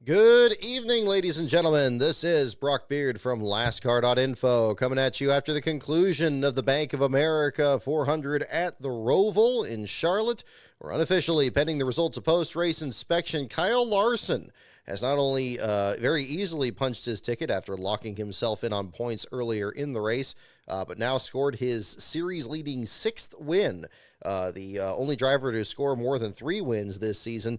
Good evening, ladies and gentlemen. This is Brock Beard from NASCAR.info coming at you after the conclusion of the Bank of America 400 at the Roval in Charlotte. We're unofficially pending the results of post-race inspection. Kyle Larson has not only very easily punched his ticket after locking himself in on points earlier in the race, but now scored his series-leading sixth win. The only driver to score more than 3 wins this season,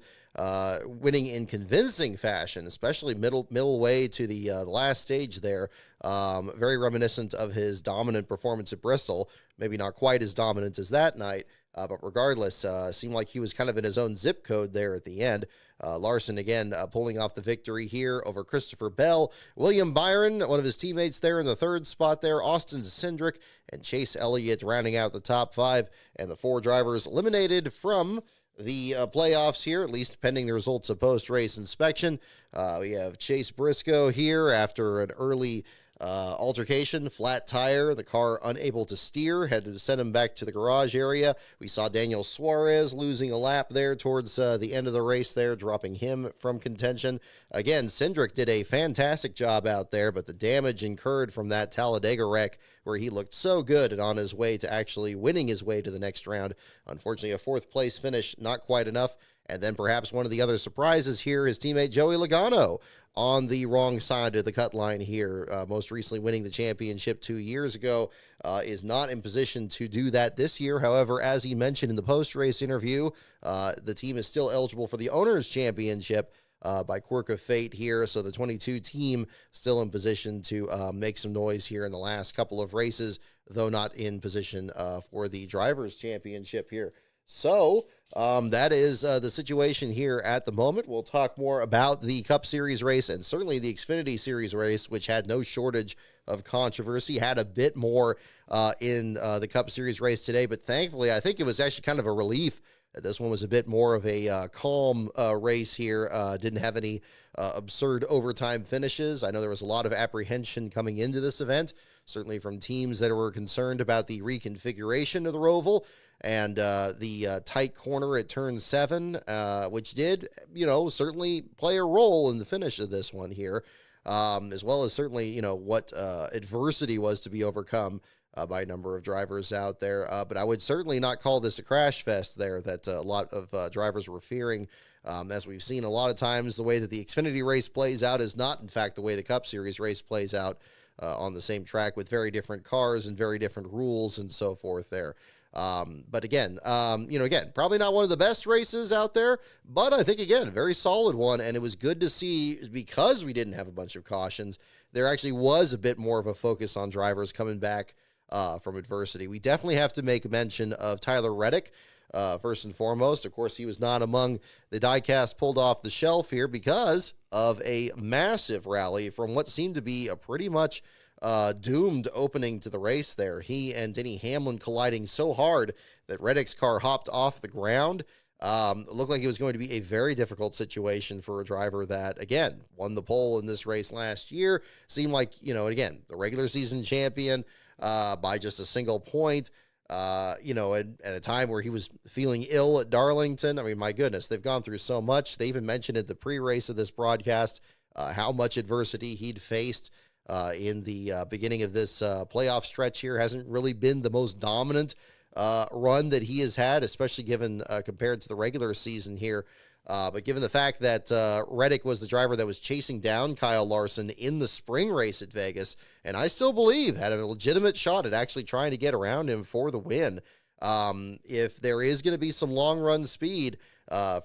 winning in convincing fashion, especially middle way to the last stage there. Very reminiscent of his dominant performance at Bristol. Maybe not quite as dominant as that night, but regardless, seemed like he was kind of in his own zip code there at the end. Larson, again, pulling off the victory here over Christopher Bell. William Byron, one of his teammates there in the third spot there. Austin Cindric and Chase Elliott rounding out the top 5. And the 4 drivers eliminated from the playoffs here, at least pending the results of post-race inspection. We have Chase Briscoe here after an early altercation, flat tire, the car unable to steer, had to send him back to the garage area. We saw Daniel Suarez losing a lap there towards the end of the race there, dropping him from contention. Again, Cindric did a fantastic job out there, but the damage incurred from that Talladega wreck where he looked so good and on his way to actually winning his way to the next round. Unfortunately, a 4th place finish, not quite enough. And then perhaps one of the other surprises here, his teammate Joey Logano on the wrong side of the cut line here, most recently winning the championship 2 years ago, is not in position to do that this year. However, as he mentioned in the post-race interview, the team is still eligible for the Owners' Championship by quirk of fate here. So the 22 team still in position to make some noise here in the last couple of races, though not in position for the Drivers' Championship here. So that is the situation here at the moment. We'll talk more about the Cup Series race and certainly the Xfinity Series race, which had no shortage of controversy, had a bit more in the Cup Series race today. But thankfully, I think it was actually kind of a relief that this one was a bit more of a calm race here. Didn't have any absurd overtime finishes. I know there was a lot of apprehension coming into this event, certainly from teams that were concerned about the reconfiguration of the Roval and the tight corner at turn 7, which did, certainly play a role in the finish of this one here, as well as certainly, what adversity was to be overcome by a number of drivers out there. But I would certainly not call this a crash fest there that a lot of drivers were fearing. As we've seen a lot of times, the way that the Xfinity race plays out is not, in fact, the way the Cup Series race plays out on the same track with very different cars and very different rules and so forth there. But again, probably not one of the best races out there, but I think, again, a very solid one. And it was good to see, because we didn't have a bunch of cautions, there actually was a bit more of a focus on drivers coming back from adversity. We definitely have to make mention of Tyler Reddick, first and foremost. Of course, he was not among the diecast pulled off the shelf here because of a massive rally from what seemed to be a pretty much doomed opening to the race there. He and Denny Hamlin colliding so hard that Reddick's car hopped off the ground. It looked like it was going to be a very difficult situation for a driver that, again, won the pole in this race last year. Seemed like, again, the regular season champion by just a single point. At a time where he was feeling ill at Darlington. I mean, my goodness, they've gone through so much. They even mentioned at the pre-race of this broadcast how much adversity he'd faced in the beginning of this playoff stretch here. Hasn't really been the most dominant run that he has had, especially given compared to the regular season here. But given the fact that Reddick was the driver that was chasing down Kyle Larson in the spring race at Vegas, and I still believe had a legitimate shot at actually trying to get around him for the win. If there is going to be some long run speed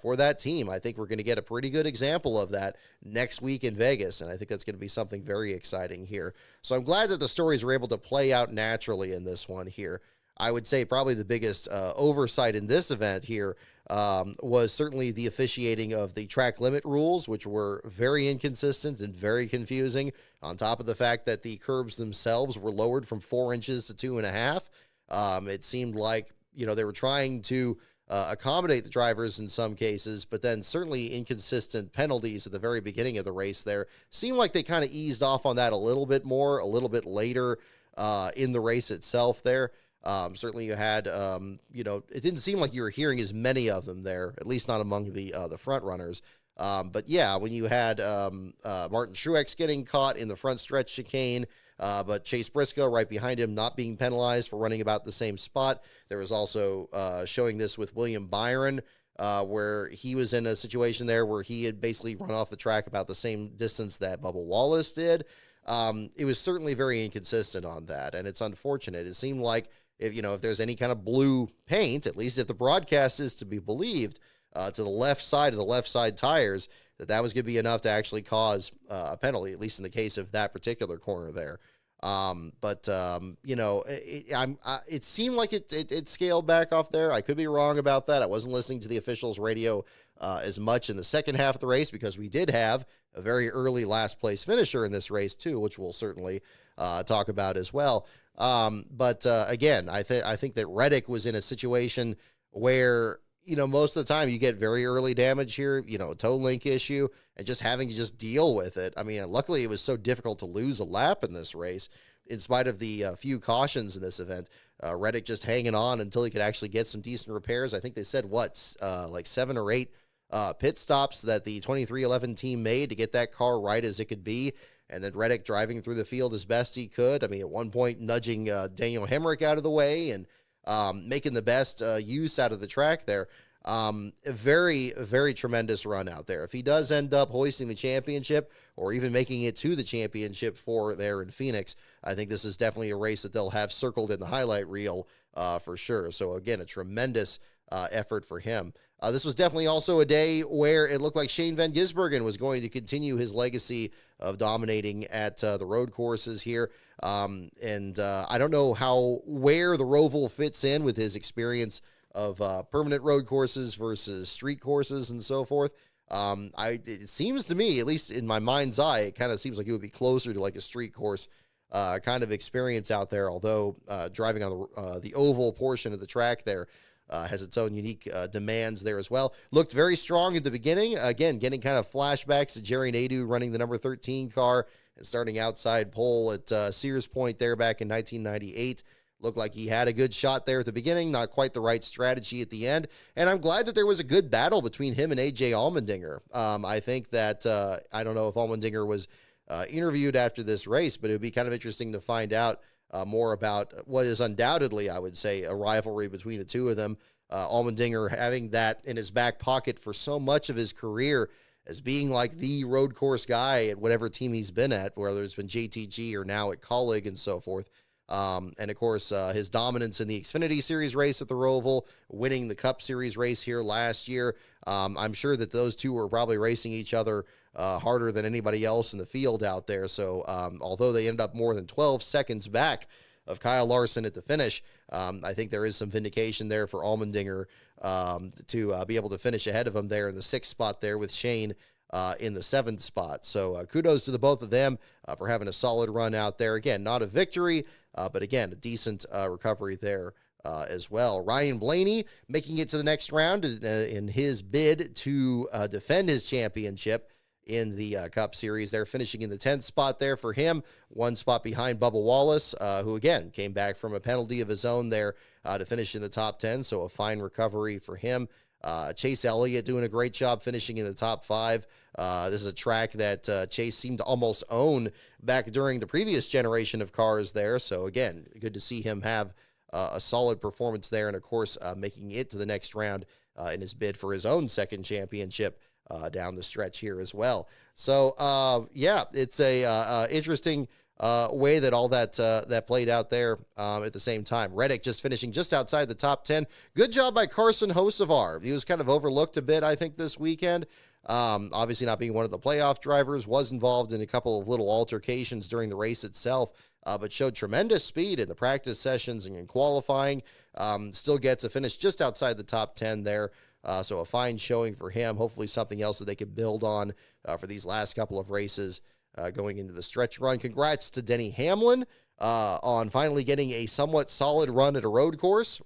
for that team, I think we're going to get a pretty good example of that next week in Vegas, and I think that's going to be something very exciting here. So I'm glad that the stories were able to play out naturally in this one here. I would say probably the biggest oversight in this event here was certainly the officiating of the track limit rules, which were very inconsistent and very confusing, on top of the fact that the curbs themselves were lowered from 4 inches to 2.5. It seemed like, they were trying to accommodate the drivers in some cases, but then certainly inconsistent penalties at the very beginning of the race there. Seemed like they kind of eased off on that a little bit more, a little bit later in the race itself there. Certainly you had, it didn't seem like you were hearing as many of them there, at least not among the front runners. But yeah, when you had Martin Truex getting caught in the front stretch chicane, but Chase Briscoe right behind him not being penalized for running about the same spot. There was also showing this with William Byron, where he was in a situation there where he had basically run off the track about the same distance that Bubba Wallace did. It was certainly very inconsistent on that, and it's unfortunate. It seemed like if there's any kind of blue paint, at least if the broadcast is to be believed, to the left side of the left side tires, that was going to be enough to actually cause a penalty, at least in the case of that particular corner there. It seemed like it scaled back off there. I could be wrong about that. I wasn't listening to the officials' radio as much in the second half of the race, because we did have a very early last place finisher in this race too, which we'll certainly talk about as well. Again, I think that Reddick was in a situation where, most of the time you get very early damage here, toe link issue, and just having to just deal with it. I mean, luckily it was so difficult to lose a lap in this race, in spite of the few cautions in this event. Reddick just hanging on until he could actually get some decent repairs. I think they said, like 7 or 8 pit stops that the 2311 team made to get that car right as it could be. And then Reddick driving through the field as best he could. I mean, at one point, nudging Daniel Hemrick out of the way and making the best use out of the track there. A very, very tremendous run out there. If he does end up hoisting the championship or even making it to the championship for there in Phoenix, I think this is definitely a race that they'll have circled in the highlight reel for sure. So again, a tremendous effort for him. This was definitely also a day where it looked like Shane Van Gisbergen was going to continue his legacy of dominating at the road courses here. I don't know where the Roval fits in with his experience of permanent road courses versus street courses and so forth. It seems to me, at least in my mind's eye, it kind of seems like it would be closer to like a street course kind of experience out there, although driving on the oval portion of the track there has its own unique demands there as well. Looked very strong at the beginning. Again, getting kind of flashbacks to Jerry Nadeau running the number 13 car and starting outside pole at Sears Point there back in 1998. Looked like he had a good shot there at the beginning, not quite the right strategy at the end. And I'm glad that there was a good battle between him and A.J. Allmendinger. I think that, I don't know if Allmendinger was interviewed after this race, but it would be kind of interesting to find out more about what is undoubtedly, I would say, a rivalry between the two of them. Allmendinger having that in his back pocket for so much of his career as being like the road course guy at whatever team he's been at, whether it's been JTG or now at Colleague and so forth. And of course, his dominance in the Xfinity Series race at the Roval, winning the Cup Series race here last year. I'm sure that those two were probably racing each other harder than anybody else in the field out there. So although they ended up more than 12 seconds back of Kyle Larson at the finish, I think there is some vindication there for Allmendinger to be able to finish ahead of him there in the 6th spot there with Shane in the 7th spot. So kudos to the both of them for having a solid run out there. Again, not a victory, but again, a decent recovery there as well. Ryan Blaney making it to the next round in his bid to defend his championship in the Cup Series. They're finishing in the 10th spot there for him, 1 spot behind Bubba Wallace, who again came back from a penalty of his own there to finish in the top 10, so a fine recovery for him. Chase Elliott doing a great job finishing in the top 5. This is a track that Chase seemed to almost own back during the previous generation of cars there. So again, good to see him have a solid performance there. And of course, making it to the next round in his bid for his own 2nd championship down the stretch here as well. So yeah, it's a interesting way that all that played out there at the same time. Reddick just finishing just outside the top 10. Good job by Carson Hocevar. He was kind of overlooked a bit, I think, this weekend. Obviously not being one of the playoff drivers, was involved in a couple of little altercations during the race itself, but showed tremendous speed in the practice sessions and in qualifying. Still gets a finish just outside the top 10 there. So a fine showing for him. Hopefully something else that they could build on for these last couple of races going into the stretch run. Congrats to Denny Hamlin on finally getting a somewhat solid run at a road course.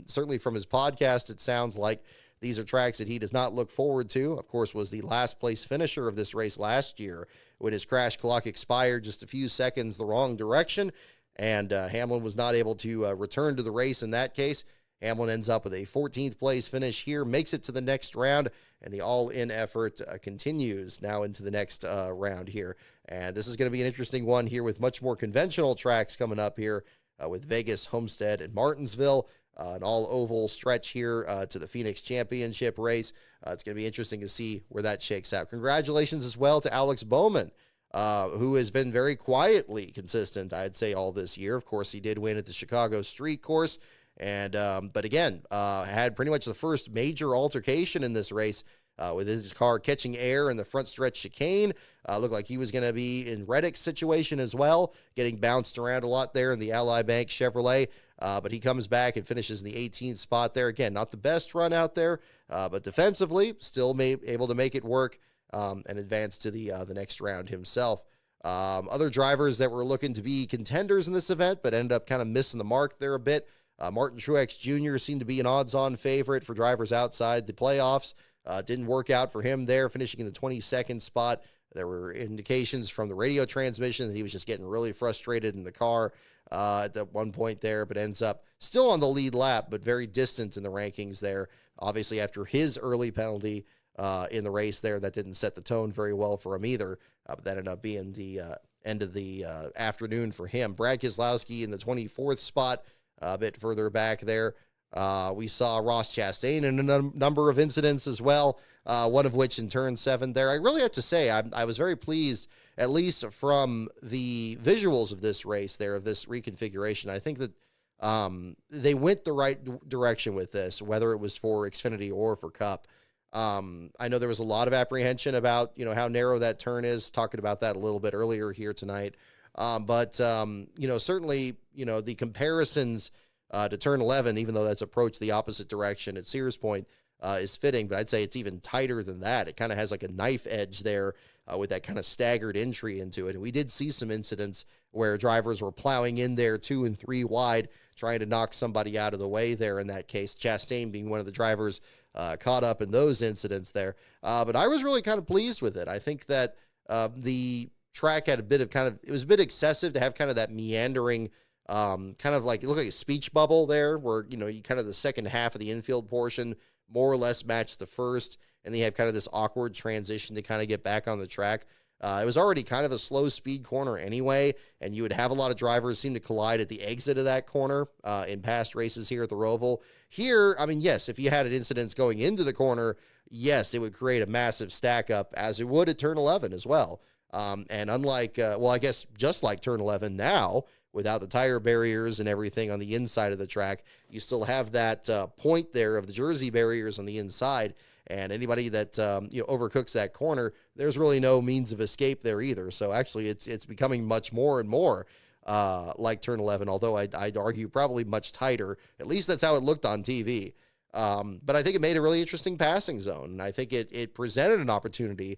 Certainly from his podcast, it sounds like these are tracks that he does not look forward to. Of course, was the last place finisher of this race last year when his crash clock expired just a few seconds the wrong direction, and Hamlin was not able to return to the race in that case. Hamlin ends up with a 14th place finish here, makes it to the next round, and the all-in effort continues now into the next round here. And this is going to be an interesting one here with much more conventional tracks coming up here with Vegas, Homestead, and Martinsville. An all-oval stretch here to the Phoenix Championship race. It's going to be interesting to see where that shakes out. Congratulations as well to Alex Bowman, who has been very quietly consistent, I'd say, all this year. Of course, he did win at the Chicago Street Course, and but again, had pretty much the first major altercation in this race with his car catching air in the front stretch chicane. Looked like he was going to be in Reddick's situation as well, getting bounced around a lot there in the Ally Bank Chevrolet. But he comes back and finishes in the 18th spot there. Again, not the best run out there, but defensively still able to make it work and advance to the next round himself. Other drivers that were looking to be contenders in this event, but ended up kind of missing the mark there a bit. Martin Truex Jr. seemed to be an odds-on favorite for drivers outside the playoffs. Didn't work out for him there, finishing in the 22nd spot. There were indications from the radio transmission that he was just getting really frustrated in the car at that one point there, but ends up still on the lead lap, but very distant in the rankings there. Obviously, after his early penalty in the race there, that didn't set the tone very well for him either, but that ended up being the end of the afternoon for him. Brad Keselowski in the 24th spot, a bit further back there. We saw Ross Chastain in a number of incidents as well, one of which in turn 7 there. I really have to say I was very pleased, at least from the visuals of this race there, of this reconfiguration. I think that they went the right direction with this, whether it was for Xfinity or for Cup. I know there was a lot of apprehension about, how narrow that turn is, talking about that a little bit earlier here tonight. But certainly, the comparisons to turn 11, even though that's approached the opposite direction at Sears Point, is fitting, but I'd say it's even tighter than that. It kind of has like a knife edge there with that kind of staggered entry into it. And we did see some incidents where drivers were plowing in there 2 and 3 wide, trying to knock somebody out of the way there in that case. Chastain being one of the drivers caught up in those incidents there. But I was really kind of pleased with it. I think that the track had a bit of it was a bit excessive to have kind of that meandering, kind of like, it looked like a speech bubble there where, you kind of the second half of the infield portion more or less matched the first, and then you have kind of this awkward transition to kind of get back on the track. It was already kind of a slow speed corner anyway, and you would have a lot of drivers seem to collide at the exit of that corner in past races here at the Roval. Here, I mean, yes, if you had an incident going into the corner, yes, it would create a massive stack up, as it would at turn 11 as well. And unlike, I guess just like turn 11 now, without the tire barriers and everything on the inside of the track, you still have that point there of the Jersey barriers on the inside, and anybody that overcooks that corner, there's really no means of escape there either. So actually, it's becoming much more and more like turn 11, although I'd argue probably much tighter. At least that's how it looked on TV. But I think it made a really interesting passing zone, and I think it presented an opportunity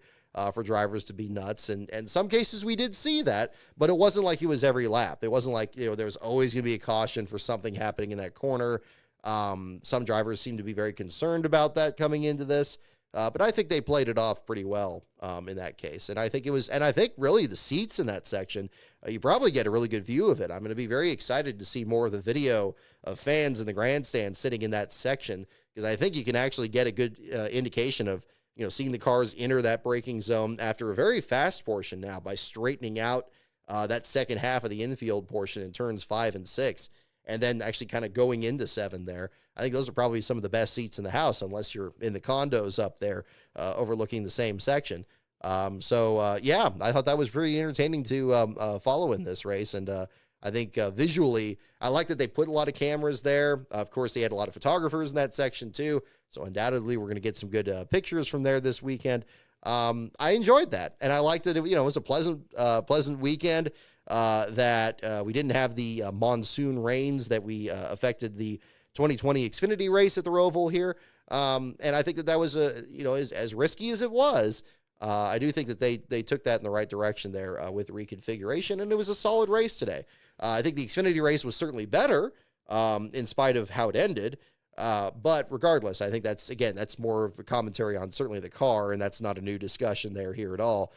for drivers to be nuts. And in some cases we did see that, but it wasn't like it was every lap. It wasn't like, there was always going to be a caution for something happening in that corner. Some drivers seem to be very concerned about that coming into this. But I think they played it off pretty well in that case. And I think really the seats in that section, you probably get a really good view of it. I'm going to be very excited to see more of the video of fans in the grandstand sitting in that section, because I think you can actually get a good indication of, seeing the cars enter that braking zone after a very fast portion now by straightening out that second half of the infield portion in turns 5 and 6, and then actually kind of going into 7 there. I think those are probably some of the best seats in the house, unless you're in the condos up there overlooking the same section. I thought that was pretty entertaining to follow in this race. And I think visually, I like that they put a lot of cameras there. Of course, they had a lot of photographers in that section too. So undoubtedly, we're going to get some good pictures from there this weekend. I enjoyed that, and I liked that it was a pleasant weekend. That we didn't have the monsoon rains that we affected the 2020 Xfinity race at the Roval here. And I think that was as risky as it was. I do think that they took that in the right direction there with the reconfiguration, and it was a solid race today. I think the Xfinity race was certainly better in spite of how it ended. But regardless, I think that's more of a commentary on certainly the car, and that's not a new discussion here at all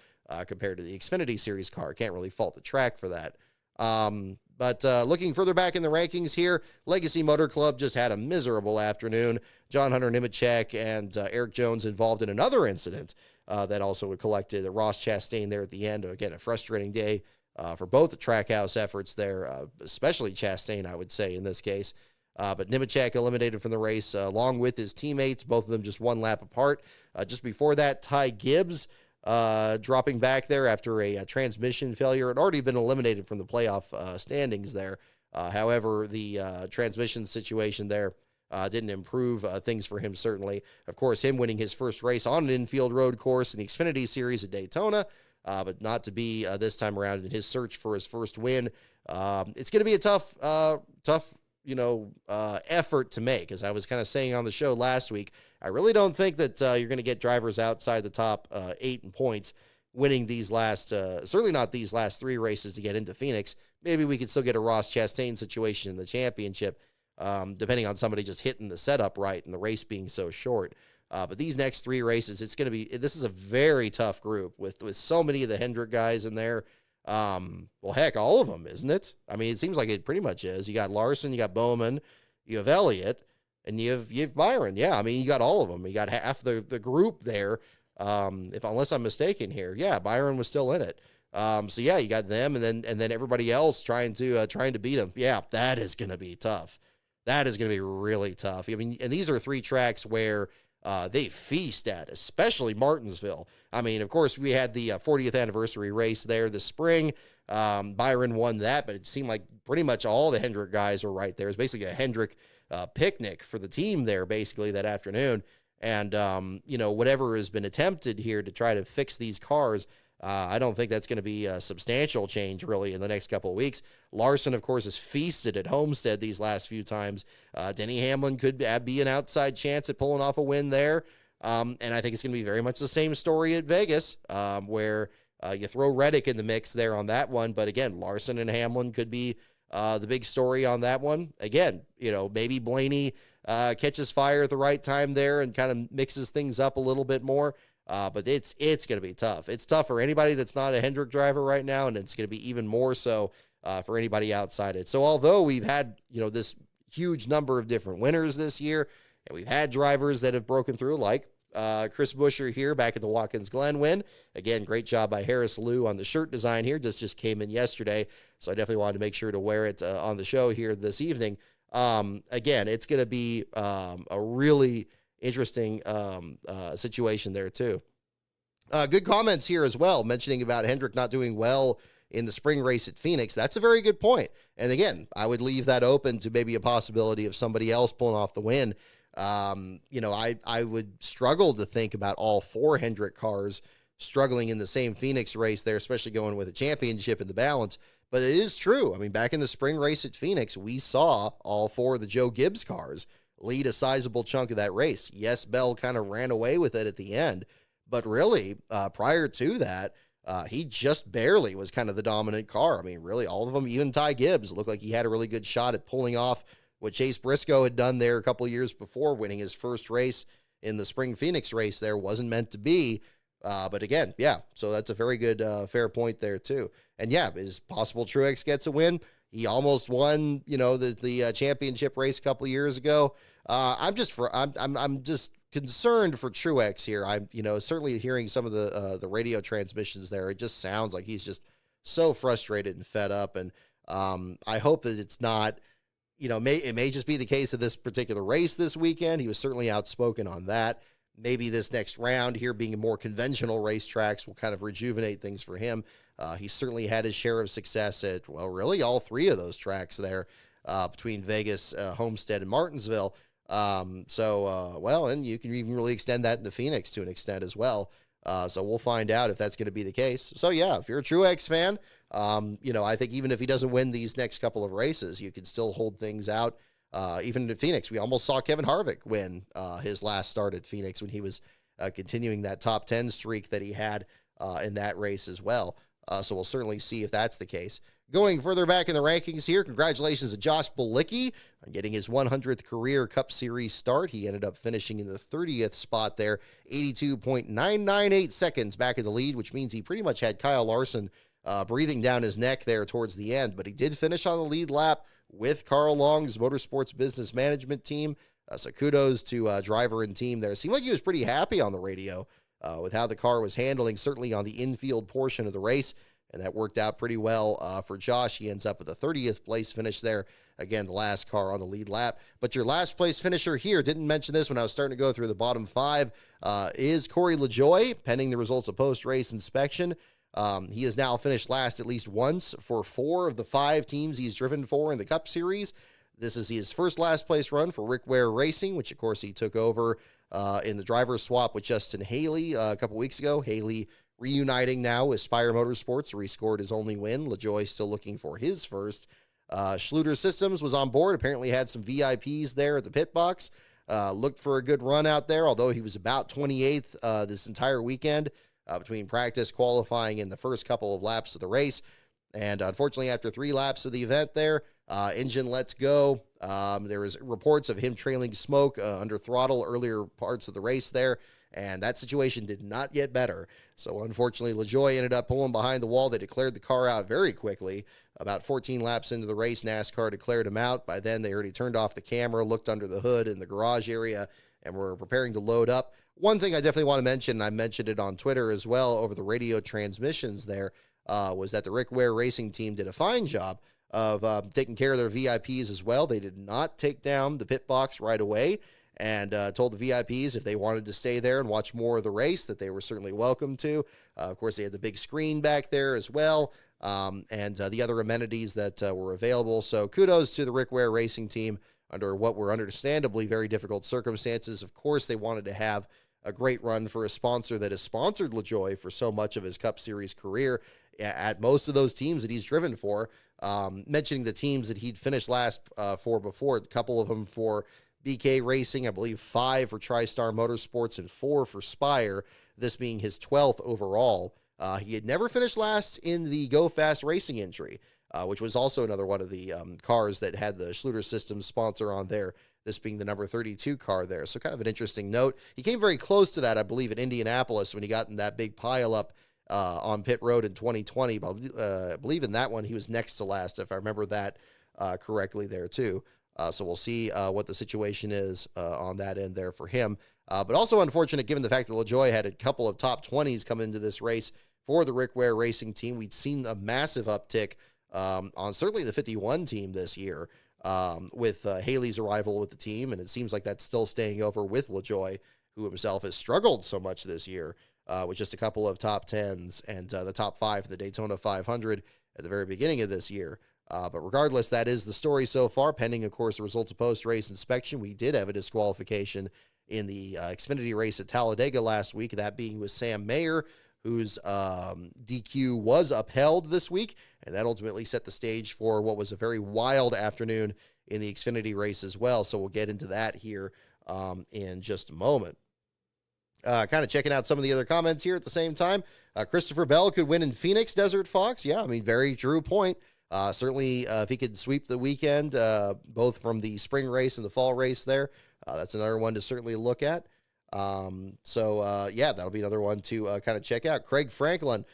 compared to the Xfinity Series car. Can't really fault the track for that. But looking further back in the rankings here, Legacy Motor Club just had a miserable afternoon. John Hunter Nemechek and Eric Jones involved in another incident that also collected Ross Chastain there at the end. Again, a frustrating day for both the Trackhouse efforts there, especially Chastain, I would say, in this case. But Nemechek eliminated from the race along with his teammates, both of them just one lap apart. Just before that, Ty Gibbs dropping back there after a transmission failure. Had already been eliminated from the playoff standings there. However, the transmission situation there didn't improve things for him, certainly. Of course, him winning his first race on an infield road course in the Xfinity Series at Daytona, but not to be this time around in his search for his first win. It's going to be a tough effort to make. As I was kind of saying on the show last week, I really don't think that you're going to get drivers outside the top 8 in points winning these last, certainly not these last 3 races to get into Phoenix. Maybe we could still get a Ross Chastain situation in the championship, depending on somebody just hitting the setup right and the race being so short. But these next 3 races, this is a very tough group with so many of the Hendrick guys in there. Well, heck, all of them, isn't it? I mean, it seems like it pretty much is. You got Larson, you got Bowman, you have Elliott, and you have Byron. Yeah, I mean, you got all of them. You got half the group there, unless I'm mistaken here. Yeah, Byron was still in it. So yeah, you got them, and then everybody else trying to beat them. Yeah, that is going to be tough. That is going to be really tough. I mean, and these are 3 tracks where they feast at, especially Martinsville. I mean, of course, we had the 40th anniversary race there this spring. Byron won that, but it seemed like pretty much all the Hendrick guys were right there. It was basically a Hendrick picnic for the team there, basically, that afternoon. And, whatever has been attempted here to try to fix these cars, I don't think that's going to be a substantial change, really, in the next couple of weeks. Larson, of course, has feasted at Homestead these last few times. Denny Hamlin could be an outside chance at pulling off a win there. And I think it's going to be very much the same story at Vegas, where you throw Reddick in the mix there on that one. But again, Larson and Hamlin could be the big story on that one. Again, maybe Blaney catches fire at the right time there and kind of mixes things up a little bit more. But it's going to be tough. It's tough for anybody that's not a Hendrick driver right now, and it's going to be even more so for anybody outside it. So although we've had, this huge number of different winners this year, and we've had drivers that have broken through, like Chris Buescher here back at the Watkins Glen win. Again, great job by Harris Liu on the shirt design here. Just came in yesterday, so I definitely wanted to make sure to wear it on the show here this evening. Again, it's going to be a really interesting situation there too. Good comments here as well, mentioning about Hendrick not doing well in the spring race at Phoenix. That's a very good point. And again, I would leave that open to maybe a possibility of somebody else pulling off the win. I would struggle to think about all 4 Hendrick cars struggling in the same Phoenix race there, especially going with a championship in the balance. But it is true. I mean, back in the spring race at Phoenix, we saw all 4 of the Joe Gibbs cars lead a sizable chunk of that race. Yes, Bell kind of ran away with it at the end, but really, prior to that, he just barely was kind of the dominant car. I mean, really, all of them, even Ty Gibbs, looked like he had a really good shot at pulling off what Chase Briscoe had done there a couple of years before, winning his first race in the spring Phoenix race there. Wasn't meant to be. But again, yeah, so that's a very good, fair point there too. And yeah, is possible Truex gets a win. He almost won, the championship race a couple of years ago. I'm just concerned for Truex here. I'm, certainly hearing some of the radio transmissions there. It just sounds like he's just so frustrated and fed up. And I hope that it's not, it may just be the case of this particular race this weekend. He was certainly outspoken on that. Maybe this next round here, being more conventional racetracks, will kind of rejuvenate things for him. He certainly had his share of success at, well, really all 3 of those tracks there between Vegas, Homestead, and Martinsville. And you can even really extend that into Phoenix to an extent as well. So we'll find out if that's going to be the case. So yeah, if you're a Truex fan, I think even if he doesn't win these next couple of races, you can still hold things out. Even in Phoenix, we almost saw Kevin Harvick win his last start at Phoenix when he was continuing that top 10 streak that he had in that race as well. So we'll certainly see if that's the case. Going further back in the rankings here, congratulations to Josh Bilicki on getting his 100th career Cup Series start. He ended up finishing in the 30th spot there, 82.998 seconds back in the lead, which means he pretty much had Kyle Larson breathing down his neck there towards the end, but he did finish on the lead lap with Carl Long's Motorsports Business Management team. So kudos to driver and team there. It seemed like he was pretty happy on the radio with how the car was handling, certainly on the infield portion of the race, and that worked out pretty well for Josh. He ends up with a 30th place finish there. Again, the last car on the lead lap. But your last place finisher here, didn't mention this when I was starting to go through the bottom five, is Corey LaJoie, pending the results of post-race inspection. He has now finished last at least once for 4 of the 5 teams he's driven for in the Cup Series. This is his first last place run for Rick Ware Racing, which of course he took over in the driver's swap with Justin Haley a couple weeks ago. Haley reuniting now with Spire Motorsports, where he scored his only win. LaJoie still looking for his first. Schluter Systems was on board, apparently had some VIPs there at the pit box. Looked for a good run out there, although he was about 28th this entire weekend between practice, qualifying, and the first couple of laps of the race. And unfortunately, after 3 laps of the event there, engine lets go. There was reports of him trailing smoke under throttle earlier parts of the race there, and that situation did not get better. So unfortunately, LaJoie ended up pulling behind the wall. They declared the car out very quickly. About 14 laps into the race, NASCAR declared him out. By then, they already turned off the camera, looked under the hood in the garage area, and were preparing to load up. One thing I definitely want to mention, and I mentioned it on Twitter as well over the radio transmissions there, was that the Rick Ware Racing team did a fine job of taking care of their VIPs as well. They did not take down the pit box right away, and told the VIPs if they wanted to stay there and watch more of the race that they were certainly welcome to. Of course, they had the big screen back there as well, and the other amenities that were available. So kudos to the Rick Ware Racing team under what were understandably very difficult circumstances. Of course, they wanted to have a great run for a sponsor that has sponsored LaJoie for so much of his Cup Series career at most of those teams that he's driven for. Mentioning the teams that he'd finished last for before, a couple of them for BK Racing, I believe 5 for TriStar Motorsports and 4 for Spire, this being his 12th overall. He had never finished last in the Go Fast Racing entry, which was also another one of the cars that had the Schluter Systems sponsor on there, this being the number 32 car there. So kind of an interesting note. He came very close to that, I believe, at Indianapolis when he got in that big pileup on pit road in 2020. But I believe in that one, he was next to last, if I remember that correctly there too. So we'll see what the situation is on that end there for him. But also unfortunate given the fact that LaJoie had a couple of top 20s come into this race for the Rick Ware Racing team. We'd seen a massive uptick on certainly the 51 team this year with Haley's arrival with the team, and it seems like that's still staying over with LaJoie, who himself has struggled so much this year with just a couple of top 10s and the top 5 for the Daytona 500 at the very beginning of this year. But regardless, that is the story so far, pending, of course, the results of post-race inspection. We did have a disqualification in the Xfinity race at Talladega last week, that being with Sam Mayer, whose DQ was upheld this week, and that ultimately set the stage for what was a very wild afternoon in the Xfinity race as well. So we'll get into that here in just a moment. Kind of checking out some of the other comments here at the same time. Christopher Bell could win in Phoenix, Desert Fox. Yeah, I mean, very true point. Certainly, if he could sweep the weekend, both from the spring race and the fall race there, that's another one to certainly look at. Yeah, that'll be another one to kind of check out. Craig Franklin,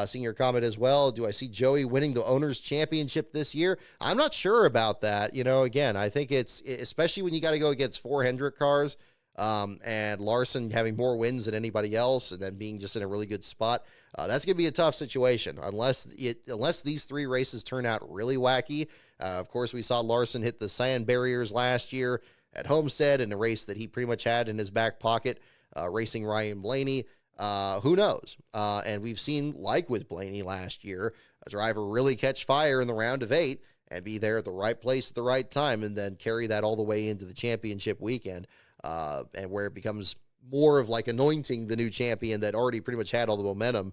senior comment as well. Do I see Joey winning the Owners' Championship this year? I'm not sure about that. You know, again, I think it's, especially when you got to go against 4 Hendrick cars, and Larson having more wins than anybody else and then being just in a really good spot. That's going to be a tough situation unless these 3 races turn out really wacky. Of course, we saw Larson hit the sand barriers last year at Homestead in a race that he pretty much had in his back pocket, racing Ryan Blaney. Who knows? And we've seen, like with Blaney last year, a driver really catch fire in the round of 8 and be there at the right place at the right time and then carry that all the way into the championship weekend, and where it becomes more of like anointing the new champion that already pretty much had all the momentum,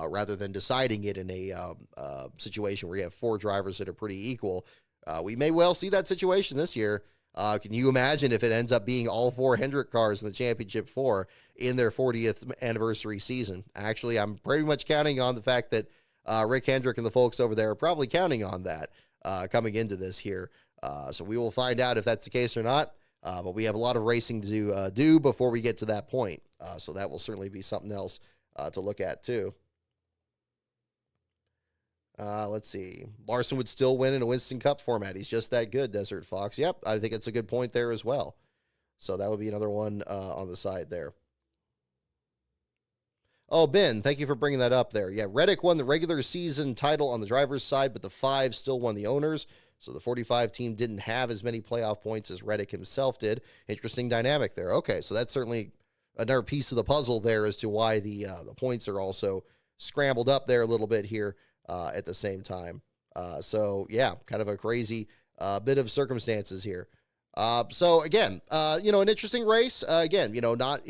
rather than deciding it in a situation where you have 4 drivers that are pretty equal. We may well see that situation this year. Can you imagine if it ends up being all 4 Hendrick cars in the Championship 4 in their 40th anniversary season? Actually, I'm pretty much counting on the fact that Rick Hendrick and the folks over there are probably counting on that coming into this here. So we will find out if that's the case or not. But we have a lot of racing to do before we get to that point. So that will certainly be something else to look at too. Let's see. Larson would still win in a Winston Cup format. He's just that good, Desert Fox. Yep, I think it's a good point there as well. So that would be another one on the side there. Oh, Ben, thank you for bringing that up there. Yeah, Reddick won the regular season title on the driver's side, but the 5 still won the owners. So the 45 team didn't have as many playoff points as Reddick himself did. Interesting dynamic there. Okay, so that's certainly another piece of the puzzle there as to why the points are also scrambled up there a little bit here at the same time. So yeah, kind of a crazy bit of circumstances here. So again, an interesting race. Again, not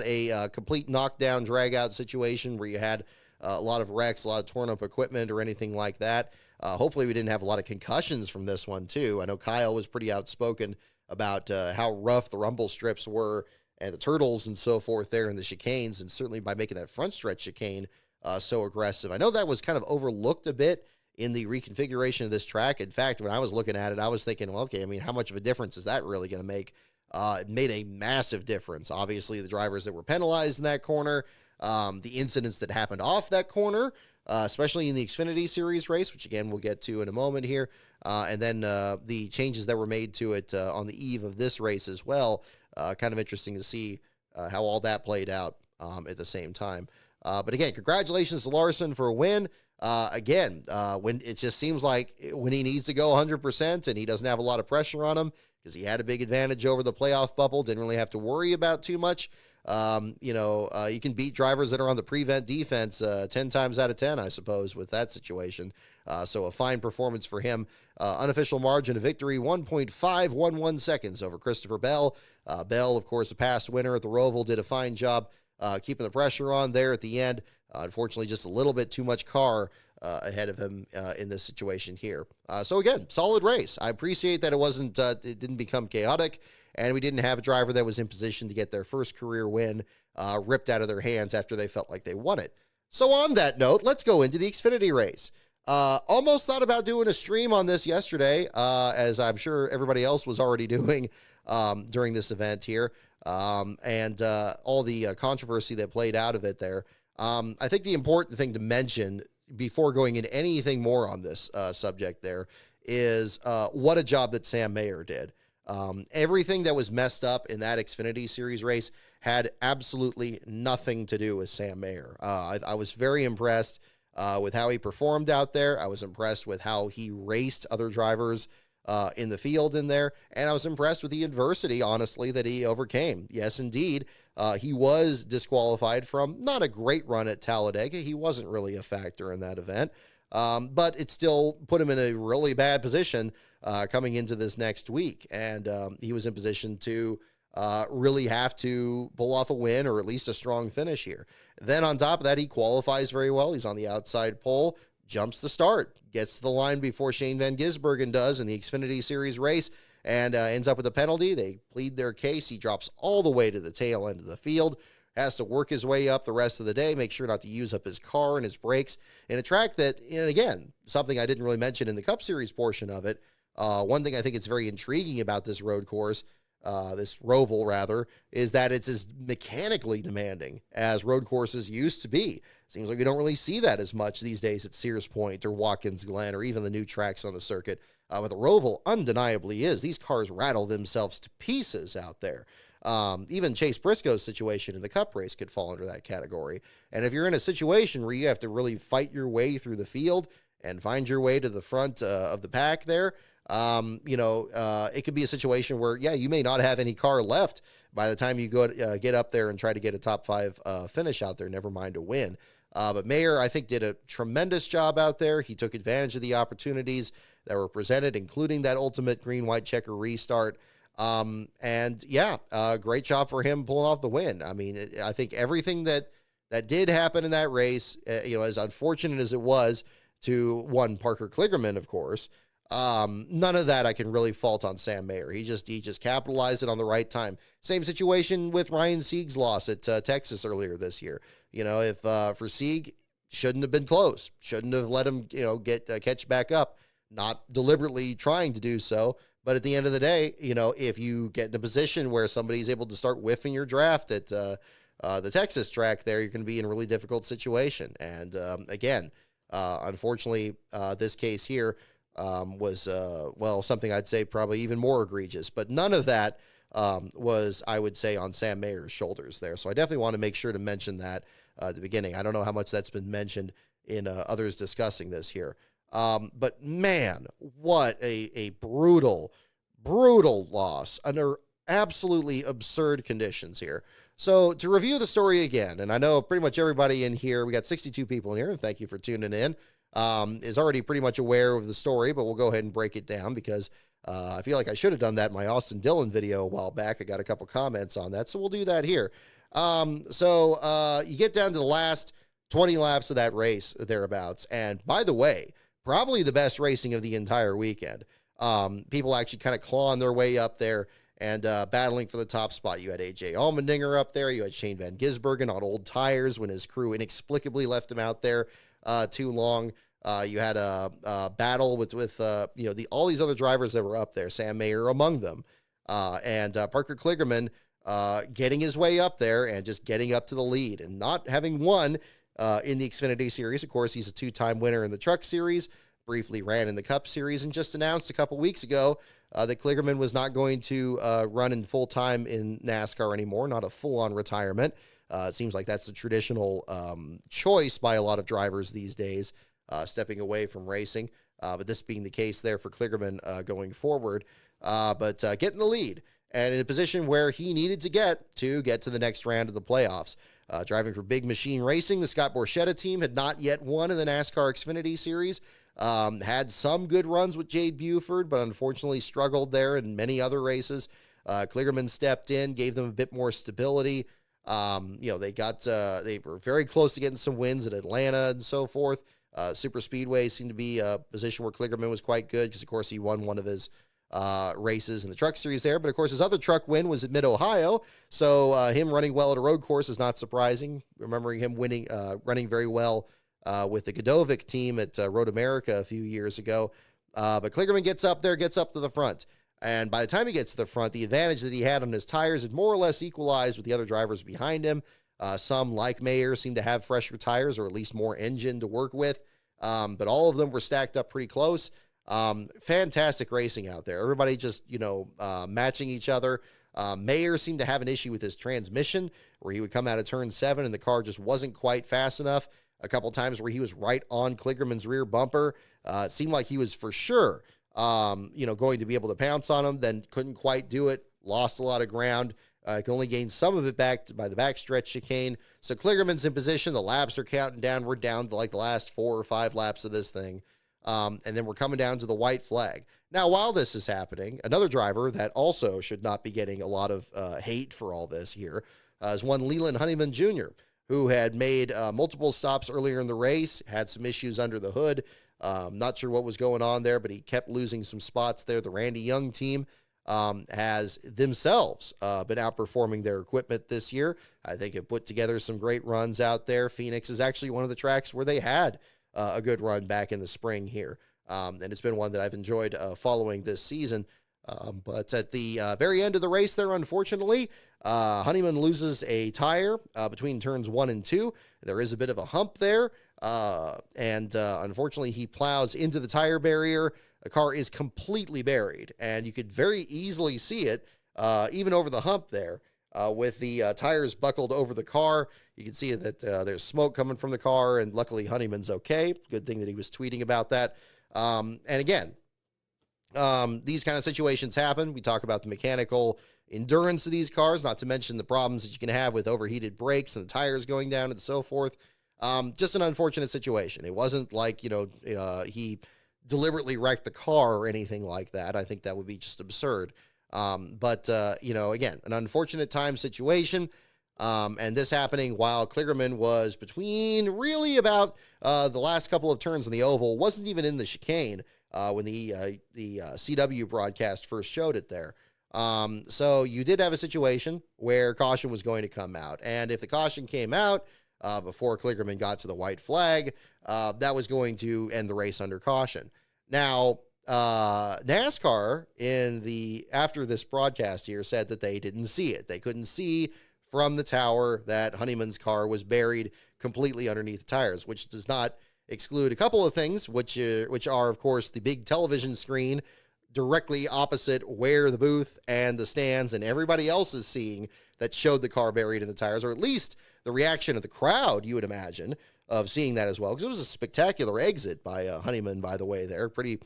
a complete knockdown, drag out situation where you had a lot of wrecks, a lot of torn up equipment or anything like that. Hopefully we didn't have a lot of concussions from this one too. I know Kyle was pretty outspoken about how rough the rumble strips were and the turtles and so forth there in the chicanes, and certainly by making that front stretch chicane so aggressive. I know that was kind of overlooked a bit in the reconfiguration of this track. In fact, when I was looking at it, I was thinking, well, okay, I mean, how much of a difference is that really going to make? It made a massive difference. Obviously, the drivers that were penalized in that corner, the incidents that happened off that corner, especially in the Xfinity Series race, which again, we'll get to in a moment here, and then the changes that were made to it on the eve of this race as well. Kind of interesting to see how all that played out at the same time. But again, congratulations to Larson for a win. When it just seems like when he needs to go 100% and he doesn't have a lot of pressure on him because he had a big advantage over the playoff bubble, didn't really have to worry about too much. You can beat drivers that are on the prevent defense 10 times out of 10, I suppose, with that situation. So a fine performance for him. Unofficial margin of victory, 1.511 seconds over Christopher Bell. Bell, of course, a past winner at the Roval, did a fine job keeping the pressure on there at the end. Unfortunately, just a little bit too much car ahead of him in this situation here. So again, solid race. I appreciate that it didn't become chaotic, and we didn't have a driver that was in position to get their first career win ripped out of their hands after they felt like they won it. So on that note, let's go into the Xfinity race. Almost thought about doing a stream on this yesterday, as I'm sure everybody else was already doing during this event here, and all the controversy that played out of it there. I think the important thing to mention before going into anything more on this subject there is what a job that Sam Mayer did. Everything that was messed up in that Xfinity Series race had absolutely nothing to do with Sam Mayer. I was very impressed with how he performed out there. I was impressed with how he raced other drivers in the field in there, and I was impressed with the adversity, honestly, that he overcame. Yes, indeed, he was disqualified from not a great run at Talladega. He wasn't really a factor in that event, but it still put him in a really bad position coming into this next week, and he was in position to really have to pull off a win or at least a strong finish here. Then on top of that, he qualifies very well. He's on the outside pole, jumps the start, gets to the line before Shane Van Gisbergen does in the Xfinity Series race, and ends up with a penalty. They plead their case. He drops all the way to the tail end of the field, has to work his way up the rest of the day, make sure not to use up his car and his brakes in a track that, and again, something I didn't really mention in the Cup Series portion of it. One thing I think it's very intriguing about this road course, this Roval rather, is that it's as mechanically demanding as road courses used to be. Seems like we don't really see that as much these days at Sears Point or Watkins Glen or even the new tracks on the circuit. But the Roval undeniably is. These cars rattle themselves to pieces out there. Even Chase Briscoe's situation in the Cup race could fall under that category. And if you're in a situation where you have to really fight your way through the field and find your way to the front of the pack there, it could be a situation where, you may not have any car left by the time you go get up there and try to get a top 5 finish out there, never mind a win. But Mayer, I think, did a tremendous job out there. He took advantage of the opportunities that were presented, including that ultimate green-white checker restart. Great job for him pulling off the win. I mean, I think everything that did happen in that race, as unfortunate as it was to one Parker Kligerman, of course, none of that I can really fault on Sam Mayer. He just capitalized it on the right time. Same situation with Ryan Sieg's loss at Texas earlier this year. If for Sieg, shouldn't have been close, shouldn't have let him get catch back up, not deliberately trying to do so. But at the end of the day, if you get in a position where somebody's able to start whiffing your draft at the Texas track there, you're going to be in a really difficult situation. And again, Unfortunately, this case here was, well, something I'd say probably even more egregious, but none of that was, I would say, on Sam Mayer's shoulders there. So I definitely want to make sure to mention that at the beginning. I don't know how much that's been mentioned in others discussing this here. But man, what a brutal, brutal loss under absolutely absurd conditions here. So to review the story again, and I know pretty much everybody in here, we got 62 people in here, and thank you for tuning in, is already pretty much aware of the story, but we'll go ahead and break it down because I feel like I should have done that in my Austin Dillon video a while back. I got a couple comments on that, so we'll do that here. So you get down to the last 20 laps of that race thereabouts, and by the way, probably the best racing of the entire weekend. People actually kind of clawing their way up there and battling for the top spot. You had A.J. Allmendinger up there. You had Shane Van Gisbergen on old tires when his crew inexplicably left him out there too long. You had a battle with all these other drivers that were up there, Sam Mayer among them, and Parker Kligerman getting his way up there and just getting up to the lead and not having won in the Xfinity Series. Of course, he's a two-time winner in the Truck Series, briefly ran in the Cup Series, and just announced a couple weeks ago that Kligerman was not going to run in full-time in NASCAR anymore, not a full-on retirement. It seems like that's the traditional choice by a lot of drivers these days, stepping away from racing, but this being the case there for Kligerman going forward, but getting the lead and in a position where he needed to get to the next round of the playoffs. Driving for Big Machine Racing, the Scott Borchetta team had not yet won in the NASCAR Xfinity Series. Had some good runs with Jade Buford, but unfortunately struggled there in many other races. Kligerman stepped in, gave them a bit more stability. They were very close to getting some wins at Atlanta and so forth. Super Speedway seemed to be a position where Kligerman was quite good because, of course, he won one of his races in the Truck Series there. But, of course, his other truck win was at Mid-Ohio, so him running well at a road course is not surprising. Remembering him running very well with the Godovic team at Road America a few years ago. But Kligerman gets up to the front. And by the time he gets to the front, the advantage that he had on his tires had more or less equalized with the other drivers behind him. Some, like Mayer, seem to have fresher tires or at least more engine to work with. But all of them were stacked up pretty close. Fantastic racing out there. Everybody just, matching each other. Mayer seemed to have an issue with his transmission where he would come out of turn 7 and the car just wasn't quite fast enough. A couple times where he was right on Kligerman's rear bumper. It seemed like he was for sure, going to be able to pounce on him, then couldn't quite do it, lost a lot of ground, can only gain some of it back by the backstretch chicane. So Kligerman's in position, the laps are counting down, we're down to like the last 4 or 5 laps of this thing, and then we're coming down to the white flag. Now, while this is happening, another driver that also should not be getting a lot of hate for all this here is one Leland Honeyman Jr., who had made multiple stops earlier in the race, had some issues under the hood. Not sure what was going on there, but he kept losing some spots there. The Randy Young team has themselves been outperforming their equipment this year. I think have put together some great runs out there. Phoenix is actually one of the tracks where they had a good run back in the spring here. And it's been one that I've enjoyed following this season. But at the very end of the race there, unfortunately, Honeyman loses a tire between turns 1 and 2. There is a bit of a hump there, and unfortunately, he plows into the tire barrier. The car is completely buried, and you could very easily see it even over the hump there with the tires buckled over the car. You can see that there's smoke coming from the car, and luckily Honeyman's okay. Good thing that he was tweeting about that. And again, these kind of situations happen. We talk about the mechanical endurance of these cars, not to mention the problems that you can have with overheated brakes and the tires going down and so forth. Just an unfortunate situation. It wasn't like, he deliberately wrecked the car or anything like that. I think that would be just absurd. But again, an unfortunate time situation. And this happening while Kligerman was between really about the last couple of turns in the oval, wasn't even in the chicane when the CW broadcast first showed it there. So you did have a situation where caution was going to come out. And if the caution came out before Kligerman got to the white flag, that was going to end the race under caution. Now, NASCAR after this broadcast here said that they didn't see it. They couldn't see from the tower that Honeyman's car was buried completely underneath the tires, which does not exclude a couple of things, which are, of course, the big television screen directly opposite where the booth and the stands and everybody else is seeing that showed the car buried in the tires, or at least the reaction of the crowd, you would imagine, of seeing that as well, because it was a spectacular exit by Honeyman, by the way, there. Pretty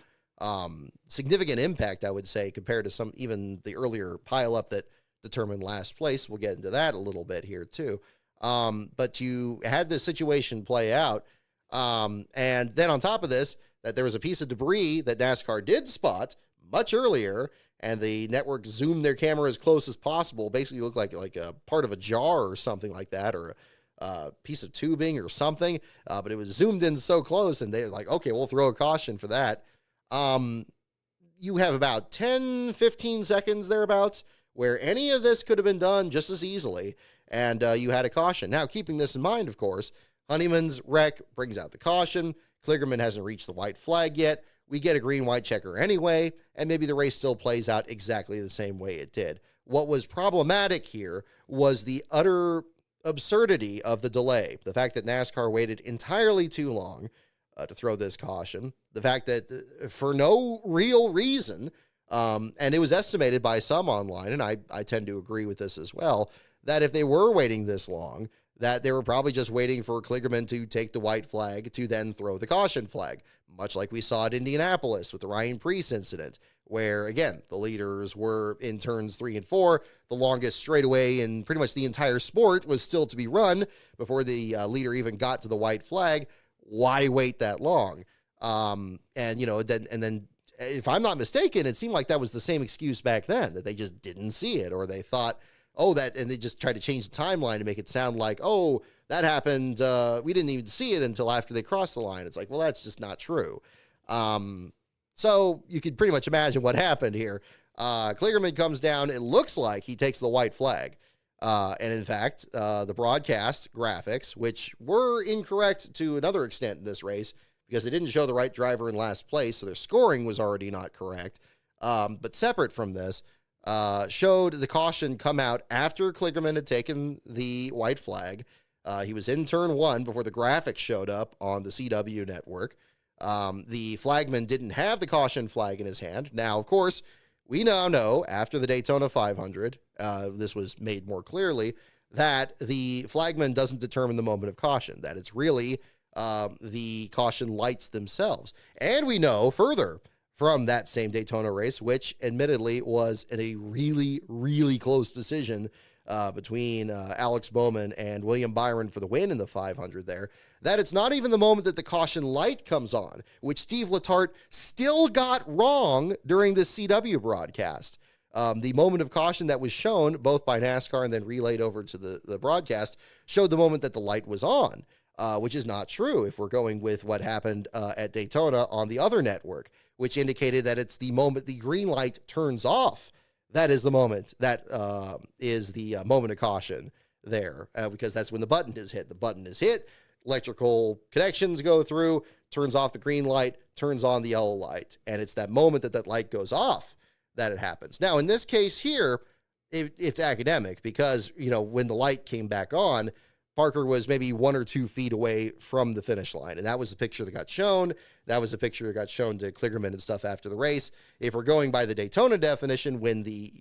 significant impact, I would say, compared to some, even the earlier pileup that determined last place. We'll get into that a little bit here, too. But you had this situation play out, and then on top of this, that there was a piece of debris that NASCAR did spot much earlier, and the network zoomed their camera as close as possible. Basically looked like a part of a jar or something like that, or a piece of tubing or something, but it was zoomed in so close, and they're like, okay, we'll throw a caution for that. You have about 10, 15 seconds thereabouts where any of this could have been done just as easily, and you had a caution. Now, keeping this in mind, of course, Honeyman's wreck brings out the caution. Kligerman hasn't reached the white flag yet. We get a green-white checker anyway, and maybe the race still plays out exactly the same way it did. What was problematic here was the utter absurdity of the delay. The fact that NASCAR waited entirely too long to throw this caution. The fact that for no real reason, and it was estimated by some online, and I tend to agree with this as well, that if they were waiting this long, that they were probably just waiting for Kligerman to take the white flag to then throw the caution flag, much like we saw at Indianapolis with the Ryan Preece incident, where, again, the leaders were in turns 3 and 4. The longest straightaway in pretty much the entire sport was still to be run before the leader even got to the white flag. Why wait that long? And then if I'm not mistaken, it seemed like that was the same excuse back then, that they just didn't see it, or they thought, and they just tried to change the timeline to make it sound like, that happened. We didn't even see it until after they crossed the line. It's like, well, that's just not true. So you could pretty much imagine what happened here. Kligerman comes down. It looks like he takes the white flag. And in fact, the broadcast graphics, which were incorrect to another extent in this race, because they didn't show the right driver in last place, so their scoring was already not correct. But separate from this, showed the caution come out after Kligerman had taken the white flag. He was in turn 1 before the graphics showed up on the CW network. The flagman didn't have the caution flag in his hand. Now, of course, we now know after the Daytona 500, this was made more clearly, that the flagman doesn't determine the moment of caution, that it's really the caution lights themselves. And we know further from that same Daytona race, which admittedly was a really, really close decision between Alex Bowman and William Byron for the win in the 500 there, that it's not even the moment that the caution light comes on, which Steve Letarte still got wrong during the CW broadcast. The moment of caution that was shown both by NASCAR and then relayed over to the broadcast showed the moment that the light was on, which is not true if we're going with what happened at Daytona on the other network, which indicated that it's the moment the green light turns off. That is the moment that is the moment of caution there, because that's when the button is hit. The button is hit, electrical connections go through, turns off the green light, turns on the yellow light, and it's that moment that light goes off that it happens. Now, in this case here, it's academic because, when the light came back on, Parker was maybe 1 or 2 feet away from the finish line, and that was the picture that got shown. That was the picture that got shown to Kligerman and stuff after the race. If we're going by the Daytona definition, when the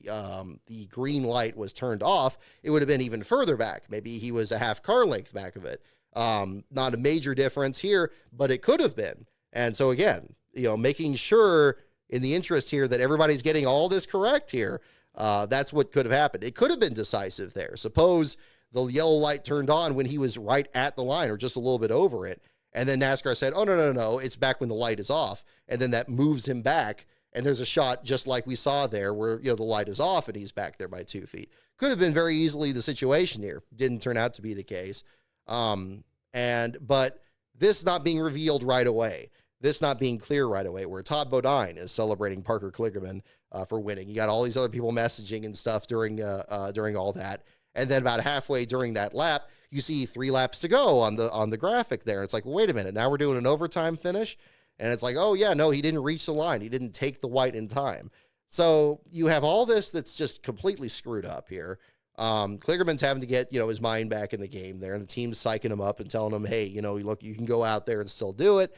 green light was turned off, it would have been even further back. Maybe he was a half car length back of it. Not a major difference here, but it could have been. And so again, making sure in the interest here that everybody's getting all this correct here, that's what could have happened. It could have been decisive there. Suppose the yellow light turned on when he was right at the line or just a little bit over it. And then NASCAR said, no, it's back when the light is off. And then that moves him back. And there's a shot just like we saw there where, the light is off and he's back there by 2 feet. Could have been very easily the situation here. Didn't turn out to be the case. But this not being revealed right away, this not being clear right away, where Todd Bodine is celebrating Parker Kligerman for winning. You got all these other people messaging and stuff during all that. And then about halfway during that lap, you see 3 laps to go on the graphic there. It's like, well, wait a minute, now we're doing an overtime finish? And it's like, oh yeah, no, he didn't reach the line. He didn't take the white in time. So you have all this that's just completely screwed up here. Kligerman's having to get, his mind back in the game there, and the team's psyching him up and telling him, hey, look, you can go out there and still do it.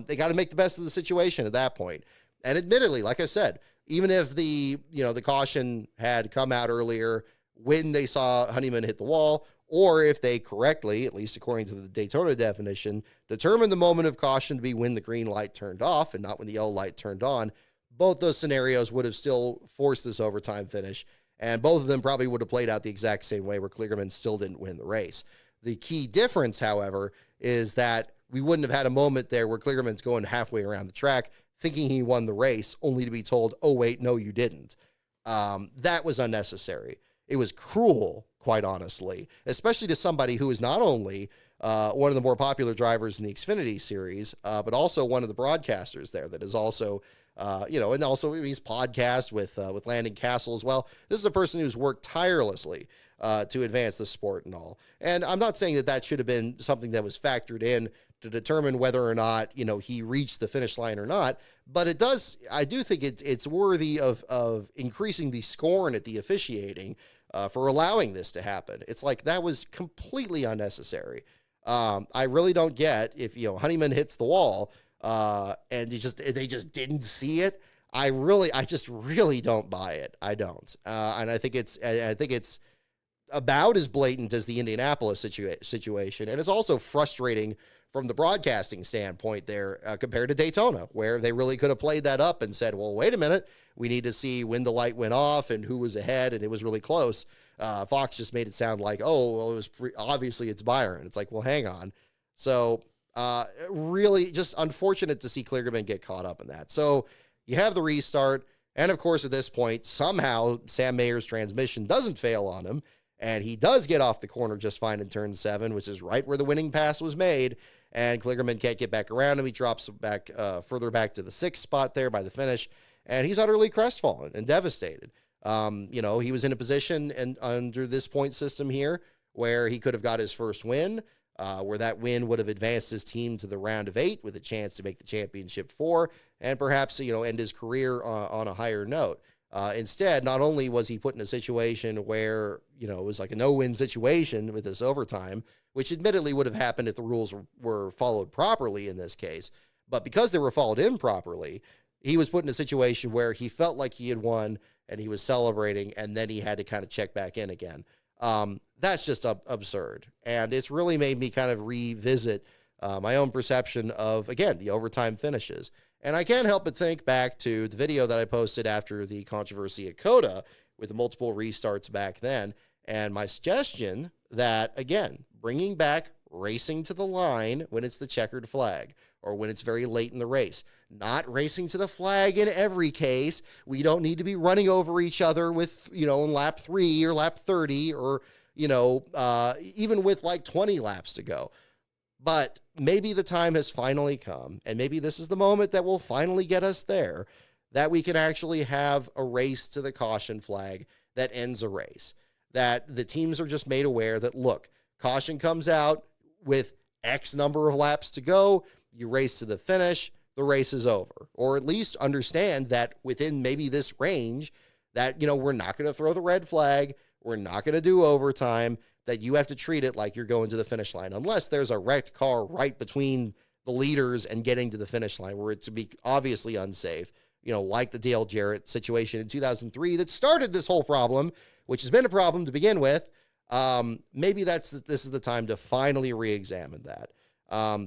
They got to make the best of the situation at that point. And admittedly, like I said, even if the caution had come out earlier when they saw Honeyman hit the wall, or if they correctly, at least according to the Daytona definition, determined the moment of caution to be when the green light turned off and not when the yellow light turned on, both those scenarios would have still forced this overtime finish. And both of them probably would have played out the exact same way, where Kligerman still didn't win the race. The key difference, however, is that we wouldn't have had a moment there where Kligerman's going halfway around the track thinking he won the race, only to be told, oh, wait, no, you didn't. That was unnecessary. It was cruel, quite honestly, especially to somebody who is not only one of the more popular drivers in the Xfinity series, but also one of the broadcasters there that is also, and also he's podcast with Landon Castle as well. This is a person who's worked tirelessly to advance the sport and all. And I'm not saying that should have been something that was factored in to determine whether or not, he reached the finish line or not. But I do think it's worthy of increasing the scorn at the officiating for allowing this to happen. It's like, that was completely unnecessary. I really don't get if, Honeyman hits the wall and they just didn't see it. I just really don't buy it. I don't. And I think it's about as blatant as the Indianapolis situation. And it's also frustrating from the broadcasting standpoint there compared to Daytona, where they really could have played that up and said, well, wait a minute, we need to see when the light went off and who was ahead, and it was really close. Fox just made it sound like, oh, well, obviously it's Byron. It's like, well, hang on. So really just unfortunate to see Kligerman get caught up in that. So you have the restart, and of course at this point, somehow Sam Mayer's transmission doesn't fail on him, and he does get off the corner just fine in turn 7, which is right where the winning pass was made. And Kligerman can't get back around him. He drops back further back to the 6th spot there by the finish, and he's utterly crestfallen and devastated. He was in a position and under this point system here where he could have got his first win, where that win would have advanced his team to the round of 8 with a chance to make the championship 4 and perhaps, end his career on a higher note. Instead, not only was he put in a situation where, it was like a no-win situation with this overtime, which admittedly would have happened if the rules were followed properly in this case, but because they were followed improperly, he was put in a situation where he felt like he had won and he was celebrating, and then he had to kind of check back in again. That's just absurd. And it's really made me kind of revisit my own perception of, again, the overtime finishes. And I can't help but think back to the video that I posted after the controversy at COTA with the multiple restarts back then, and my suggestion that, again, bringing back racing to the line when it's the checkered flag or when it's very late in the race, not racing to the flag in every case. We don't need to be running over each other with, in lap 3 or lap 30 or, even with like 20 laps to go. But maybe the time has finally come, and maybe this is the moment that will finally get us there, that we can actually have a race to the caution flag that ends a race, that the teams are just made aware that, look, caution comes out with X number of laps to go, you race to the finish, the race is over. Or at least understand that within maybe this range that, we're not going to throw the red flag, we're not going to do overtime, that you have to treat it like you're going to the finish line, unless there's a wrecked car right between the leaders and getting to the finish line where it's to be obviously unsafe, like the Dale Jarrett situation in 2003 that started this whole problem, which has been a problem to begin with. Maybe this is the time to finally re-examine that.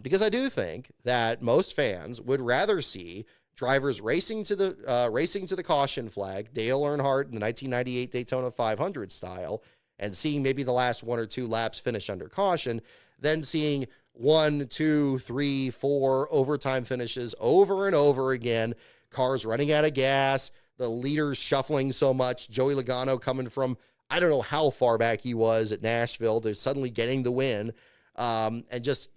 Because I do think that most fans would rather see drivers racing to the caution flag, Dale Earnhardt in the 1998 Daytona 500 style, and seeing maybe the last 1 or 2 laps finish under caution, than seeing 1, 2, 3, 4 overtime finishes over and over again, cars running out of gas, the leaders shuffling so much, Joey Logano coming from, I don't know how far back he was at Nashville, they're suddenly getting the win, and just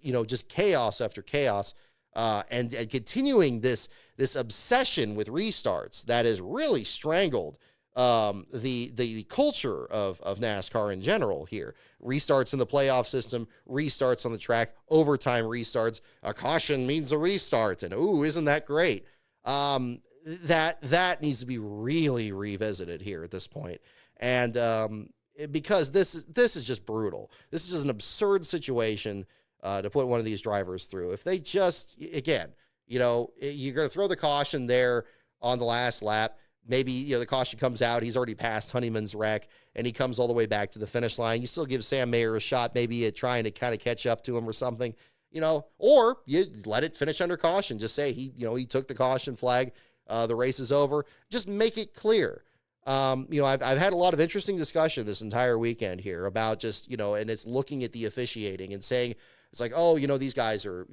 chaos after chaos, and continuing this obsession with restarts that has really strangled the culture of NASCAR in general here. Restarts in the playoff system, restarts on the track, overtime restarts. A caution means a restart, and ooh, isn't that great? That needs to be really revisited here at this point. And because this is just brutal. This is just an absurd situation to put one of these drivers through. If they just, again, you're going to throw the caution there on the last lap. Maybe, the caution comes out. He's already passed Honeyman's wreck, and he comes all the way back to the finish line. You still give Sam Mayer a shot, maybe at trying to kind of catch up to him or something, or you let it finish under caution. Just say he took the caution flag. The race is over. Just make it clear. I've had a lot of interesting discussion this entire weekend here about just, and it's looking at the officiating and saying, it's like, oh, these guys are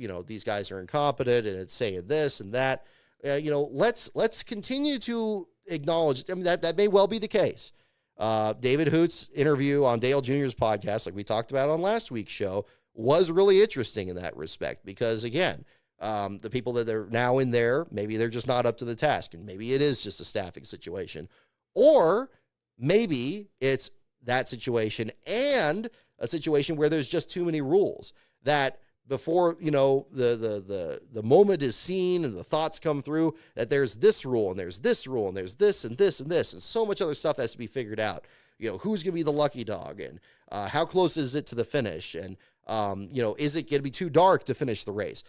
incompetent, and it's saying this and that. Let's continue to acknowledge, that may well be the case. David Hoot's interview on Dale Jr.'s podcast, like we talked about on last week's show, was really interesting in that respect, because again, the people that are now in there, maybe they're just not up to the task, and maybe it is just a staffing situation, or maybe it's that situation and a situation where there's just too many rules that before, the moment is seen and the thoughts come through, that there's this rule and there's this rule and there's this and this and this, and so much other stuff has to be figured out. Who's going to be the lucky dog, and how close is it to the finish, and is it going to be too dark to finish the race?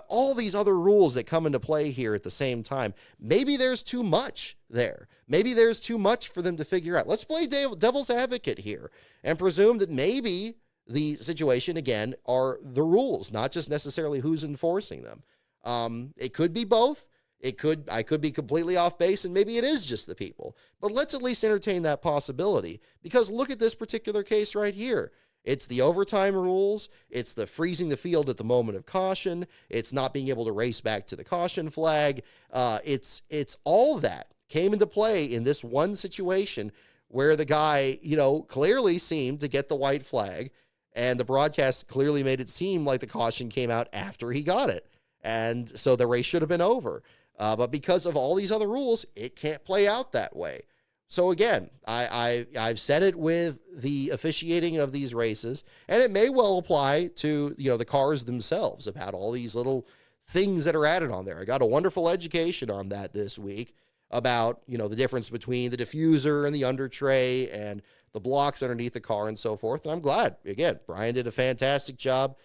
All these other rules that come into play here at the same time. Maybe there's too much there. Maybe there's too much for them to figure out. Let's play devil's advocate here and presume that maybe the situation, again, are the rules, not just necessarily who's enforcing them. It could be both. I could be completely off base, and maybe it is just the people. But let's at least entertain that possibility, because look at this particular case right here. It's the overtime rules. It's the freezing the field at the moment of caution. It's not being able to race back to the caution flag. It's all that came into play in this one situation where the guy, clearly seemed to get the white flag, and the broadcast clearly made it seem like the caution came out after he got it. And so the race should have been over. But because of all these other rules, it can't play out that way. So again, I've said it with the officiating of these races, and it may well apply to, the cars themselves, about all these little things that are added on there. I got a wonderful education on that this week about, the difference between the diffuser and the under tray and the blocks underneath the car and so forth. And I'm glad, again, Brian did a fantastic job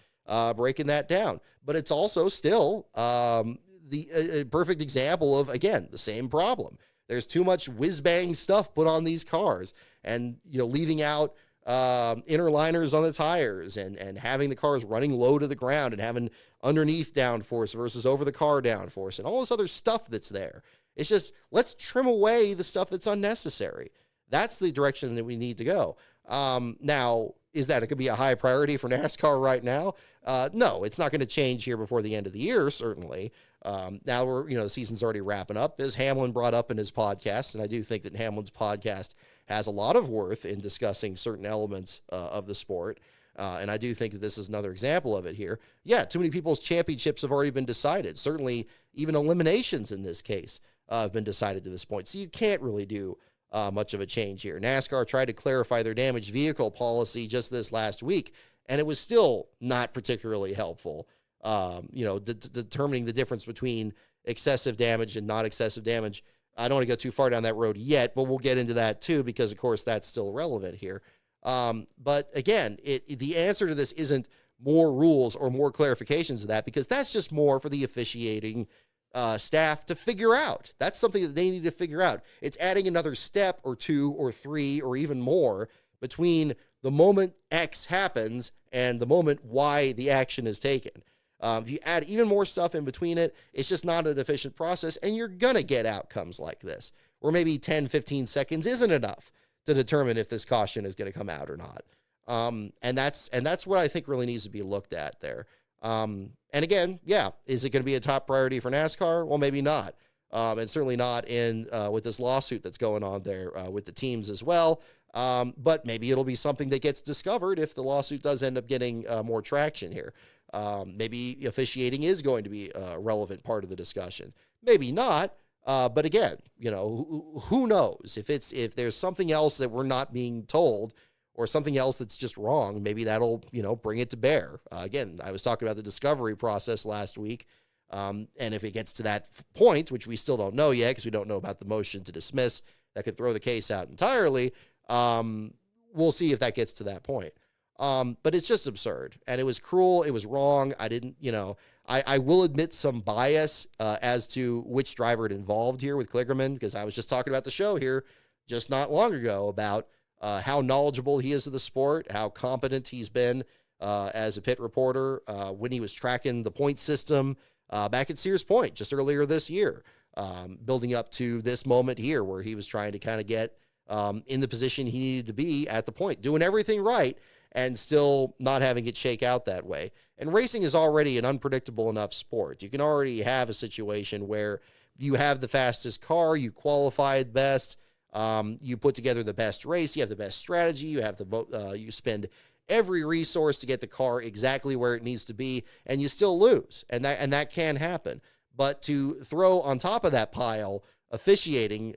breaking that down. But it's also still the perfect example of, again, the same problem. There's too much whiz-bang stuff put on these cars, and, leaving out inner liners on the tires, and having the cars running low to the ground, and having underneath downforce versus over the car downforce, and all this other stuff that's there. It's just, let's trim away the stuff that's unnecessary. That's the direction that we need to go. Now, is that it could be a high priority for NASCAR right now? No, it's not going to change here before the end of the year, certainly. Now we're, the season's already wrapping up, as Hamlin brought up in his podcast. And I do think that Hamlin's podcast has a lot of worth in discussing certain elements of the sport. And I do think that this is another example of it here. Yeah, too many people's championships have already been decided. Certainly even eliminations in this case have been decided to this point. So you can't really do much of a change here. NASCAR tried to clarify their damaged vehicle policy just this last week, and it was still not particularly helpful. Determining the difference between excessive damage and not excessive damage. I don't want to go too far down that road yet, but we'll get into that too, because of course that's still relevant here. But again, the answer to this isn't more rules or more clarifications of that, because that's just more for the officiating staff to figure out. That's something that they need to figure out. It's adding another step or two or three or even more between the moment X happens and the moment Y the action is taken. If you add even more stuff in between it, it's just not an efficient process, and you're going to get outcomes like this, where maybe 10, 15 seconds isn't enough to determine if this caution is going to come out or not. And that's what I think really needs to be looked at there. And again, yeah, is it going to be a top priority for NASCAR? Well, maybe not. And certainly not with this lawsuit that's going on there with the teams as well. But maybe it'll be something that gets discovered if the lawsuit does end up getting more traction here. Maybe officiating is going to be a relevant part of the discussion. Maybe not. But again, who knows? If there's something else that we're not being told, or something else that's just wrong, maybe that'll, bring it to bear. Again, I was talking about the discovery process last week. And if it gets to that point, which we still don't know yet, because we don't know about the motion to dismiss that could throw the case out entirely, we'll see if that gets to that point. But it's just absurd, and it was cruel. It was wrong. I didn't, I will admit some bias as to which driver it involved here with Kligerman, because I was just talking about the show here just not long ago about how knowledgeable he is of the sport, how competent he's been as a pit reporter when he was tracking the point system back at Sears Point just earlier this year, building up to this moment here where he was trying to kind of get in the position he needed to be at the point, doing everything right and still not having it shake out that way. And racing is already an unpredictable enough sport. You can already have a situation where you have the fastest car, you qualified best, you put together the best race, you have the best strategy, you have you spend every resource to get the car exactly where it needs to be, and you still lose. And that can happen. But to throw on top of that pile officiating,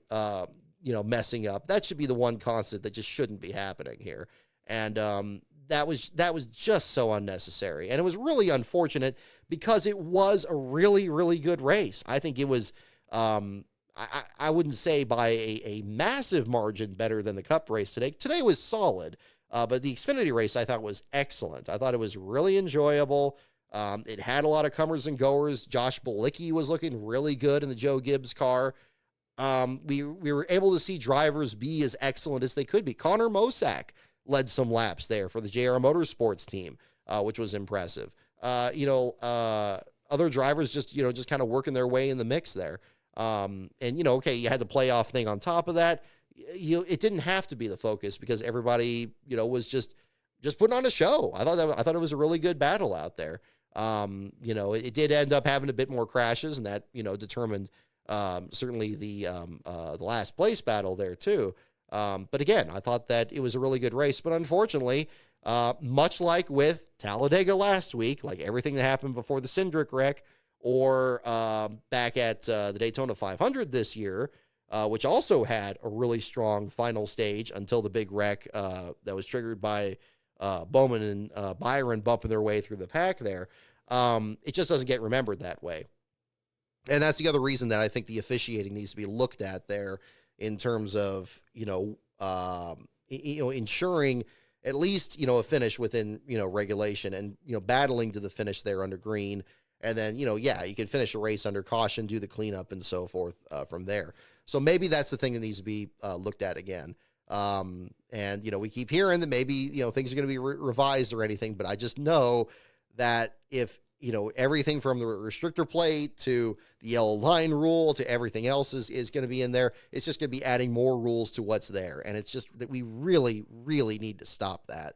messing up, that should be the one constant that just shouldn't be happening here. And that was just so unnecessary. And it was really unfortunate because it was a really, really good race. I think it was, I wouldn't say by a massive margin better than the Cup race today. Today was solid, but the Xfinity race I thought was excellent. I thought it was really enjoyable. It had a lot of comers and goers. Josh Bilicki was looking really good in the Joe Gibbs car. We were able to see drivers be as excellent as they could be. Connor Mosack led some laps there for the JR Motorsports team, which was impressive. Other drivers just kind of working their way in the mix there. Okay, you had the playoff thing on top of that. It didn't have to be the focus because everybody, was just putting on a show. I thought it was a really good battle out there. It did end up having a bit more crashes, and that, determined certainly the last place battle there too. But again, I thought that it was a really good race, but unfortunately, much like with Talladega last week, like everything that happened before the Cindric wreck, or back at the Daytona 500 this year, which also had a really strong final stage until the big wreck that was triggered by Bowman and Byron bumping their way through the pack there. It just doesn't get remembered that way. And that's the other reason that I think the officiating needs to be looked at there in terms of, ensuring at least, a finish within, regulation and, battling to the finish there under green. And then, you can finish a race under caution, do the cleanup and so forth from there. So maybe that's the thing that needs to be looked at again. We keep hearing that maybe, things are going to be revised or anything, but I just know that if, everything from the restrictor plate to the yellow line rule to everything else is going to be in there, it's just going to be adding more rules to what's there. And it's just that we really, really need to stop that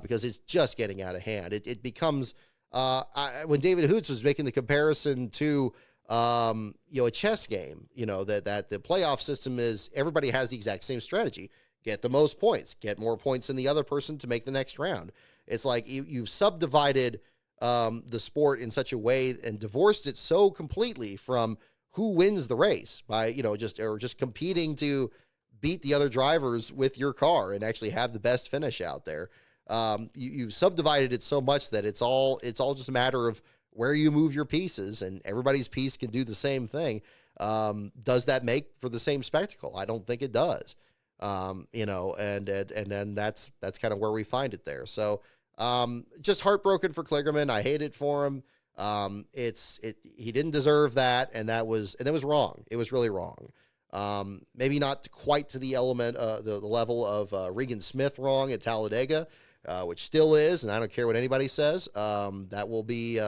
because it's just getting out of hand. It becomes, when David Hoots was making the comparison to, a chess game, that the playoff system is everybody has the exact same strategy. Get the most points, get more points than the other person to make the next round. It's like you've subdivided the sport in such a way and divorced it so completely from who wins the race by, just competing to beat the other drivers with your car and actually have the best finish out there. You've subdivided it so much that it's all just a matter of where you move your pieces, and everybody's piece can do the same thing. Does that make for the same spectacle? I don't think it does. And then that's kind of where we find it there. So, just heartbroken for Kligerman. I hate it for him. He didn't deserve that. And that was wrong. It was really wrong. Maybe not quite to the element, the level of Regan Smith wrong at Talladega, which still is. And I don't care what anybody says. That will be,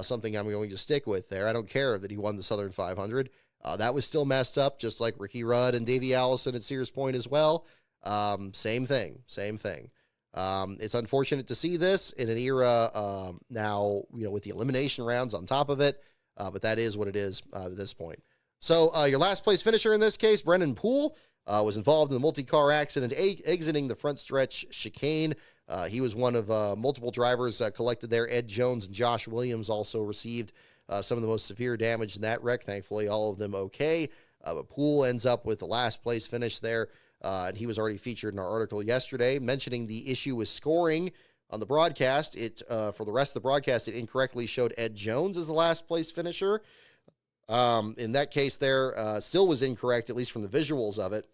something I'm going to stick with there. I don't care that he won the Southern 500. That was still messed up, just like Ricky Rudd and Davey Allison at Sears Point as well. Same thing. It's unfortunate to see this in an era now, with the elimination rounds on top of it, but that is what it is at this point. So your last place finisher in this case, Brennan Poole, was involved in the multi-car accident exiting the front stretch chicane. He was one of multiple drivers collected there. Ed Jones and Josh Williams also received some of the most severe damage in that wreck. Thankfully, all of them okay. But Poole ends up with the last place finish there. And he was already featured in our article yesterday, mentioning the issue with scoring on the broadcast. For the rest of the broadcast, it incorrectly showed Ed Jones as the last place finisher. In that case there, still was incorrect, at least from the visuals of it.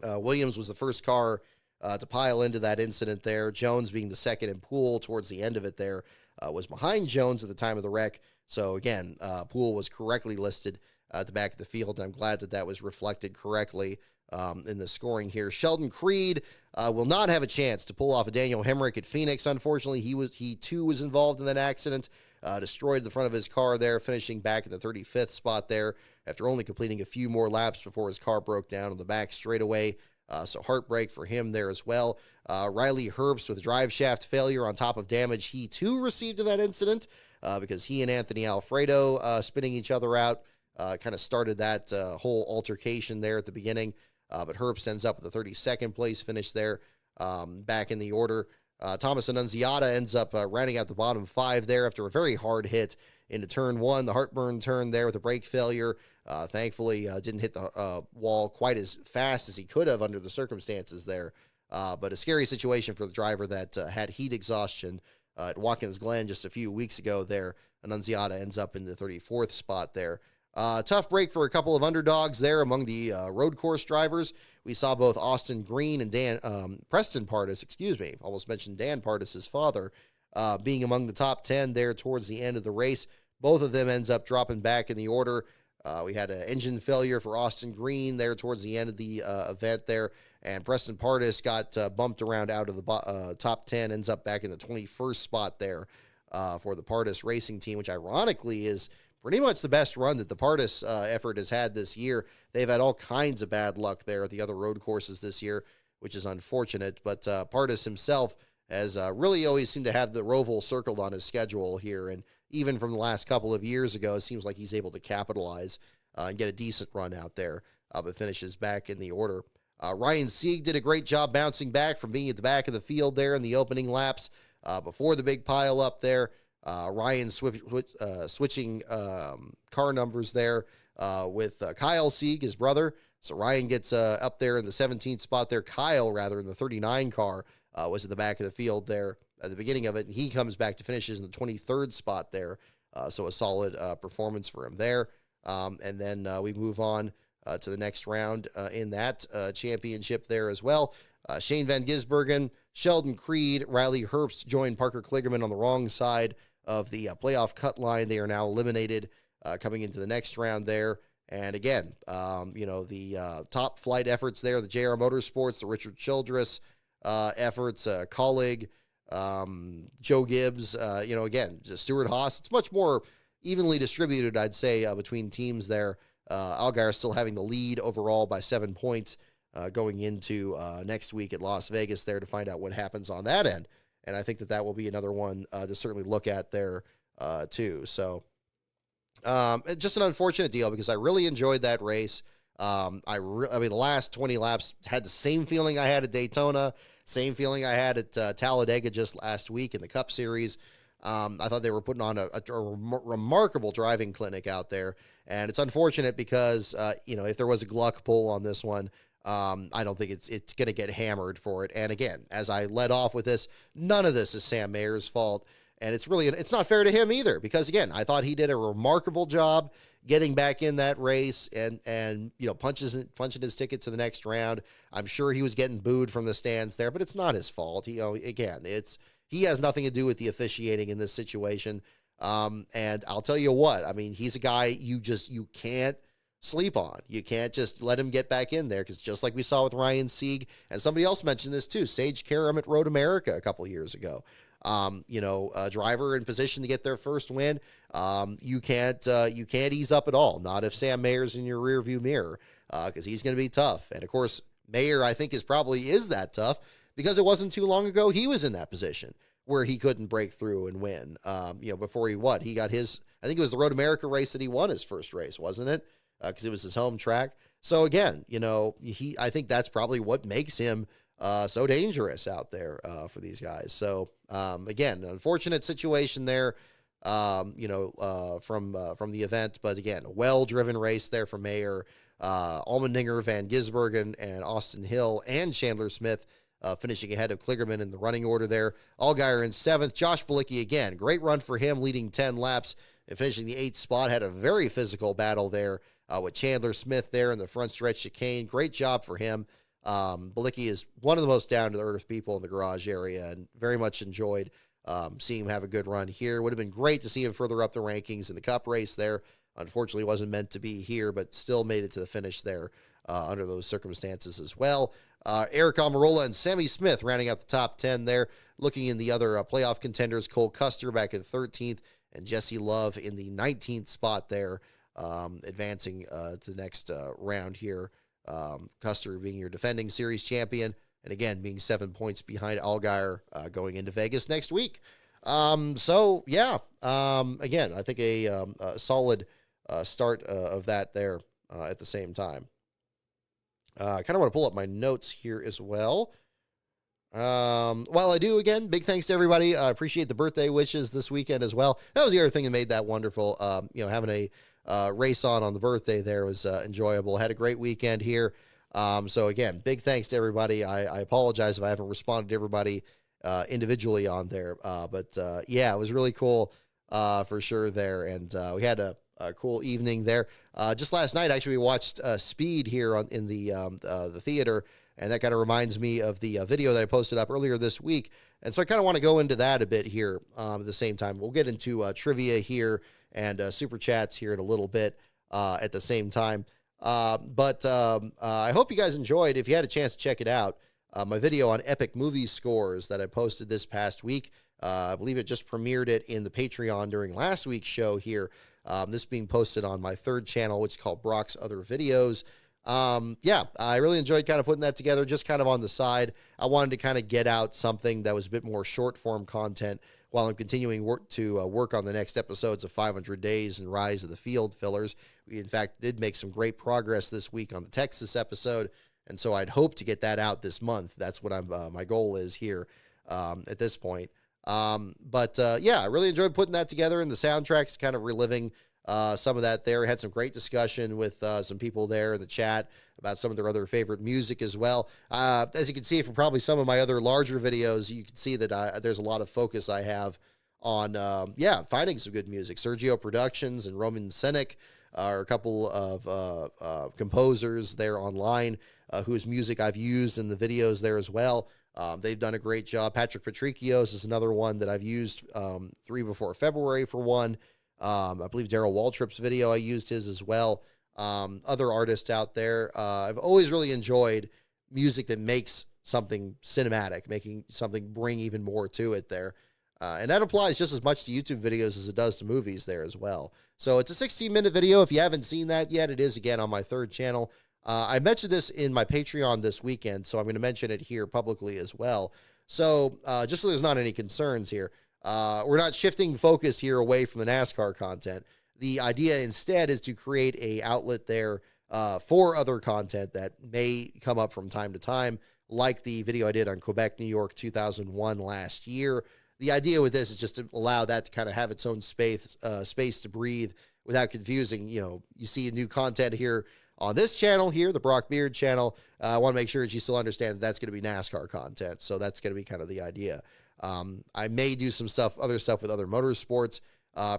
Williams was the first car to pile into that incident there. Jones being the second in pool towards the end of it there was behind Jones at the time of the wreck. So again, Poole was correctly listed at the back of the field, and I'm glad that that was reflected correctly in the scoring here. Sheldon Creed will not have a chance to pull off a Daniel Hemrick at Phoenix. Unfortunately, he too was involved in that accident, destroyed the front of his car there, finishing back at the 35th spot there after only completing a few more laps before his car broke down on the back straightaway. So heartbreak for him there as well. Riley Herbst with drive shaft failure on top of damage he too received in that incident because he and Anthony Alfredo spinning each other out kind of started that whole altercation there at the beginning. But Herbst ends up with the 32nd place finish there back in the order. Thomas Annunziata ends up rounding out the bottom five there after a very hard hit into turn one, the heartburn turn there with a brake failure. Thankfully, didn't hit the wall quite as fast as he could have under the circumstances there. But a scary situation for the driver that had heat exhaustion at Watkins Glen just a few weeks ago there. Annunziata ends up in the 34th spot there. Tough break for a couple of underdogs there among the road course drivers. We saw both Austin Green and Preston Pardus, almost mentioned Dan Pardus' father, being among the top 10 there towards the end of the race. Both of them ends up dropping back in the order. We had an engine failure for Austin Green there towards the end of the event there, and Preston Pardus got bumped around out of the top 10, ends up back in the 21st spot there for the Pardus racing team, which ironically is pretty much the best run that the Pardus effort has had this year. They've had all kinds of bad luck there at the other road courses this year, which is unfortunate, but Pardus himself has really always seemed to have the Roval circled on his schedule here, and even from the last couple of years ago, it seems like he's able to capitalize and get a decent run out there, but finishes back in the order. Ryan Sieg did a great job bouncing back from being at the back of the field there in the opening laps before the big pile up there. Ryan switching car numbers there with Kyle Sieg, his brother. So Ryan gets up there in the 17th spot there. Kyle, rather, in the 39 car, was at the back of the field there at the beginning of it, and he comes back to finishes in the 23rd spot there. So a solid performance for him there. And then we move on to the next round in that championship there as well. Shane Van Gisbergen, Sheldon Creed, Riley Herbst joined Parker Kligerman on the wrong side of the playoff cut line. They are now eliminated coming into the next round there. And again, the top flight efforts there, the JR Motorsports, the Richard Childress efforts, Colleague, Joe Gibbs, again, just Stuart Haas. It's much more evenly distributed, I'd say, between teams there. Allgaier still having the lead overall by 7 points going into next week at Las Vegas there to find out what happens on that end. And I think that will be another one to certainly look at there too. So just an unfortunate deal because I really enjoyed that race. I mean, the last 20 laps had the same feeling I had at Daytona, same feeling I had at Talladega just last week in the Cup Series. I thought they were putting on a remarkable driving clinic out there. And it's unfortunate because, if there was a Gluck pull on this one, I don't think it's going to get hammered for it. And again, as I led off with this, none of this is Sam Mayer's fault. And it's not fair to him either, because again, I thought he did a remarkable job getting back in that race and punching his ticket to the next round. I'm sure he was getting booed from the stands there, but it's not his fault. He has nothing to do with the officiating in this situation. And I'll tell you what, I mean, he's a guy you can't sleep on. You can't just let him get back in there, because just like we saw with Ryan Sieg, and somebody else mentioned this too, Sage Karam at Road America a couple of years ago. A driver in position to get their first win. You can't ease up at all. Not if Sam Mayer's in your rear view mirror, because he's going to be tough. And of course, Mayer, I think, is that tough because it wasn't too long ago he was in that position where he couldn't break through and win. Before he got his, I think it was the Road America race that he won his first race, wasn't it? Because it was his home track. So again, I think that's probably what makes him so dangerous out there for these guys. So again, unfortunate situation there, from the event, but again, a well-driven race there for Mayer, Allmendinger, Van Gisbergen, and Austin Hill, and Chandler Smith finishing ahead of Kligerman in the running order there. Allgaier in 7th. Josh Bilicki, again, great run for him, leading 10 laps and finishing the 8th spot. Had a very physical battle there with Chandler Smith there in the front stretch chicane. Great job for him. Balicki is one of the most down-to-earth people in the garage area, and very much enjoyed seeing him have a good run here. Would have been great to see him further up the rankings in the Cup race there. Unfortunately, wasn't meant to be here, but still made it to the finish there under those circumstances as well. Eric Almirola and Sammy Smith rounding out the top 10 there. Looking in the other playoff contenders, Cole Custer back in 13th, and Jesse Love in the 19th spot there, advancing to the next round here. Custer being your defending series champion, and again, being 7 points behind Allgaier going into Vegas next week. Again, I think a solid start of that there at the same time. I kind of want to pull up my notes here as well. While I do, again, big thanks to everybody. I appreciate the birthday wishes this weekend as well. That was the other thing that made that wonderful. Having a race on the birthday there was enjoyable. Had a great weekend here. So again, big thanks to everybody. I apologize if I haven't responded to everybody individually on there. But it was really cool for sure there. And we had a cool evening there. Just last night, actually, we watched Speed here in the theater. And that kind of reminds me of the video that I posted up earlier this week. And so I kind of want to go into that a bit here at the same time. We'll get into trivia here and super chats here in a little bit at the same time. But I hope you guys enjoyed. If you had a chance to check it out, my video on epic movie scores that I posted this past week. I believe it just premiered it in the Patreon during last week's show here. This being posted on my third channel, which is called Brock's Other Videos. I really enjoyed kind of putting that together just kind of on the side. I wanted to kind of get out something that was a bit more short form content while I'm continuing work on the next episodes of 500 Days and Rise of the Field fillers. We, in fact, did make some great progress this week on the Texas episode, and so I'd hope to get that out this month. That's what my goal is here at this point. I really enjoyed putting that together, and the soundtracks kind of reliving some of that there. Had some great discussion with some people there in the chat about some of their other favorite music as well. As you can see from probably some of my other larger videos, you can see that there's a lot of focus I have on, finding some good music. Sergio Productions and Roman Senek are a couple of composers there online whose music I've used in the videos there as well. They've done a great job. Patrick Patricios is another one that I've used 3 before February for one. I believe Daryl Waltrip's video, I used his as well. Other artists out there. I've always really enjoyed music that makes something cinematic, making something bring even more to it there. And that applies just as much to YouTube videos as it does to movies there as well. So it's a 16-minute video. If you haven't seen that yet, it is, again, on my third channel. I mentioned this in my Patreon this weekend, so I'm going to mention it here publicly as well. So just so there's not any concerns here, we're not shifting focus here away from the NASCAR content. The idea instead is to create a outlet there for other content that may come up from time to time, like the video I did on Quebec, New York 2001 last year. The idea with this is just to allow that to kind of have its own space to breathe without confusing. You see new content here on this channel here, the Brock Beard channel. I want to make sure that you still understand that that's going to be NASCAR content. So that's going to be kind of the idea. I may do some other stuff with other motorsports.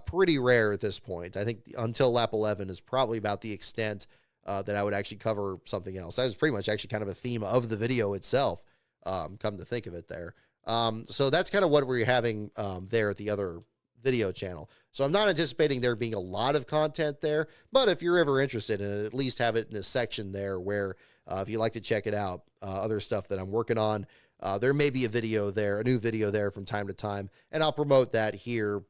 Pretty rare at this point. I think until lap 11 is probably about the extent that I would actually cover something else. That was pretty much actually kind of a theme of the video itself, come to think of it there. So that's kind of what we're having there at the other video channel. So I'm not anticipating there being a lot of content there, but if you're ever interested in it, at least have it in this section there where if you'd like to check it out, other stuff that I'm working on, there may be a new video there from time to time, and I'll promote that here,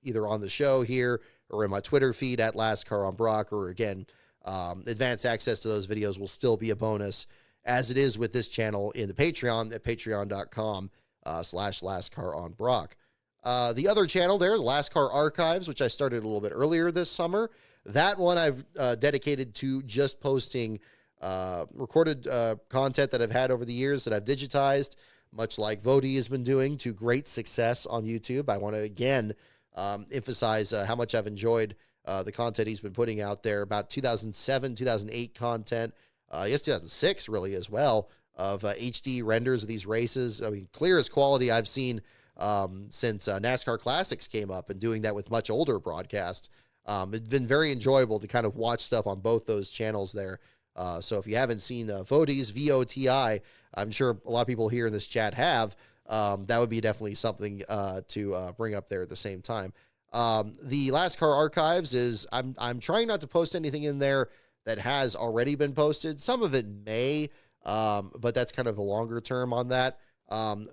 either on the show here or in my Twitter feed at LastCar on Brock, or again, advanced access to those videos will still be a bonus, as it is with this channel in the Patreon at patreon.com/LastCar on Brock. The other channel there, the LastCar Archives, which I started a little bit earlier this summer, that one I've dedicated to just posting recorded content that I've had over the years that I've digitized, much like Vodi has been doing to great success on YouTube. I want to, again, emphasize how much I've enjoyed the content he's been putting out there, about 2007, 2008 content, 2006 really as well, of HD renders of these races. I mean, clearest quality I've seen since NASCAR Classics came up, and doing that with much older broadcasts. It's been very enjoyable to kind of watch stuff on both those channels there. So if you haven't seen VOTI's, VOTI, I'm sure a lot of people here in this chat have. That would be definitely something to bring up there at the same time. The NASCAR archives is I'm trying not to post anything in there that has already been posted. Some of it may, but that's kind of a longer term on that.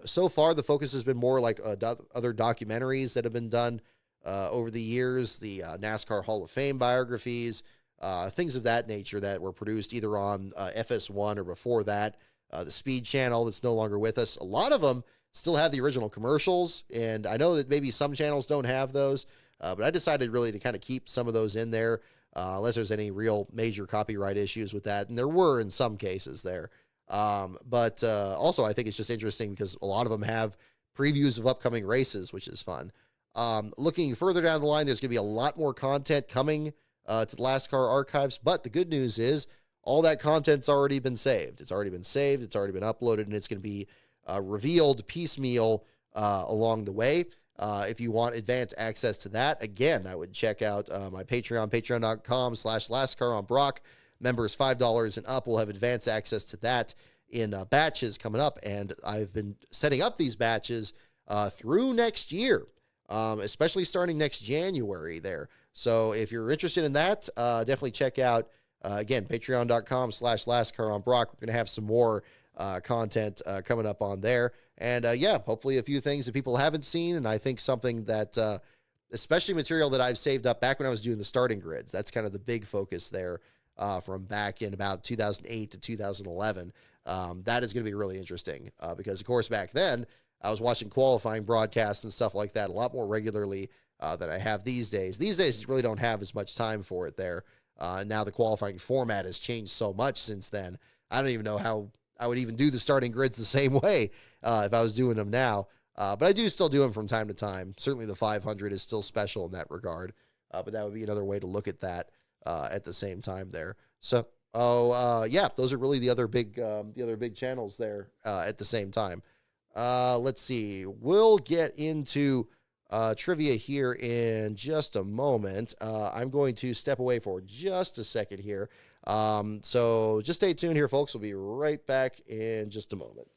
So far, the focus has been more like other documentaries that have been done over the years, the NASCAR Hall of Fame biographies, things of that nature that were produced either on FS1 or before that. The Speed Channel that's no longer with us. A lot of them still have the original commercials, and I know that maybe some channels don't have those, but I decided really to kind of keep some of those in there, unless there's any real major copyright issues with that, and there were in some cases there. But also I think it's just interesting because a lot of them have previews of upcoming races, which is fun. Looking further down the line, there's going to be a lot more content coming to the NASCAR archives, but the good news is all that content's already been saved. It's already been saved, it's already been uploaded, and it's going to be revealed piecemeal along the way. If you want advanced access to that, again, I would check out my Patreon, patreon.com/NASCAR on Brock. Members $5 and up will have advanced access to that in batches coming up, and I've been setting up these batches through next year, especially starting next January there. So if you're interested in that, definitely check out, again, patreon.com/NASCAR on Brock. We're going to have some more content coming up on there. And yeah, hopefully a few things that people haven't seen. And I think something that, especially material that I've saved up back when I was doing the starting grids, that's kind of the big focus there from back in about 2008 to 2011. That is going to be really interesting because, of course, back then I was watching qualifying broadcasts and stuff like that a lot more regularly than I have these days. These days, I really don't have as much time for it there. Now the qualifying format has changed so much since then. I don't even know how I would even do the starting grids the same way if I was doing them now. But I do still do them from time to time. Certainly the 500 is still special in that regard. But that would be another way to look at that at the same time there. So, yeah, those are really the other big channels there at the same time. Let's see. We'll get into trivia here in just a moment. I'm going to step away for just a second here. So just stay tuned here, folks. We'll be right back in just a moment.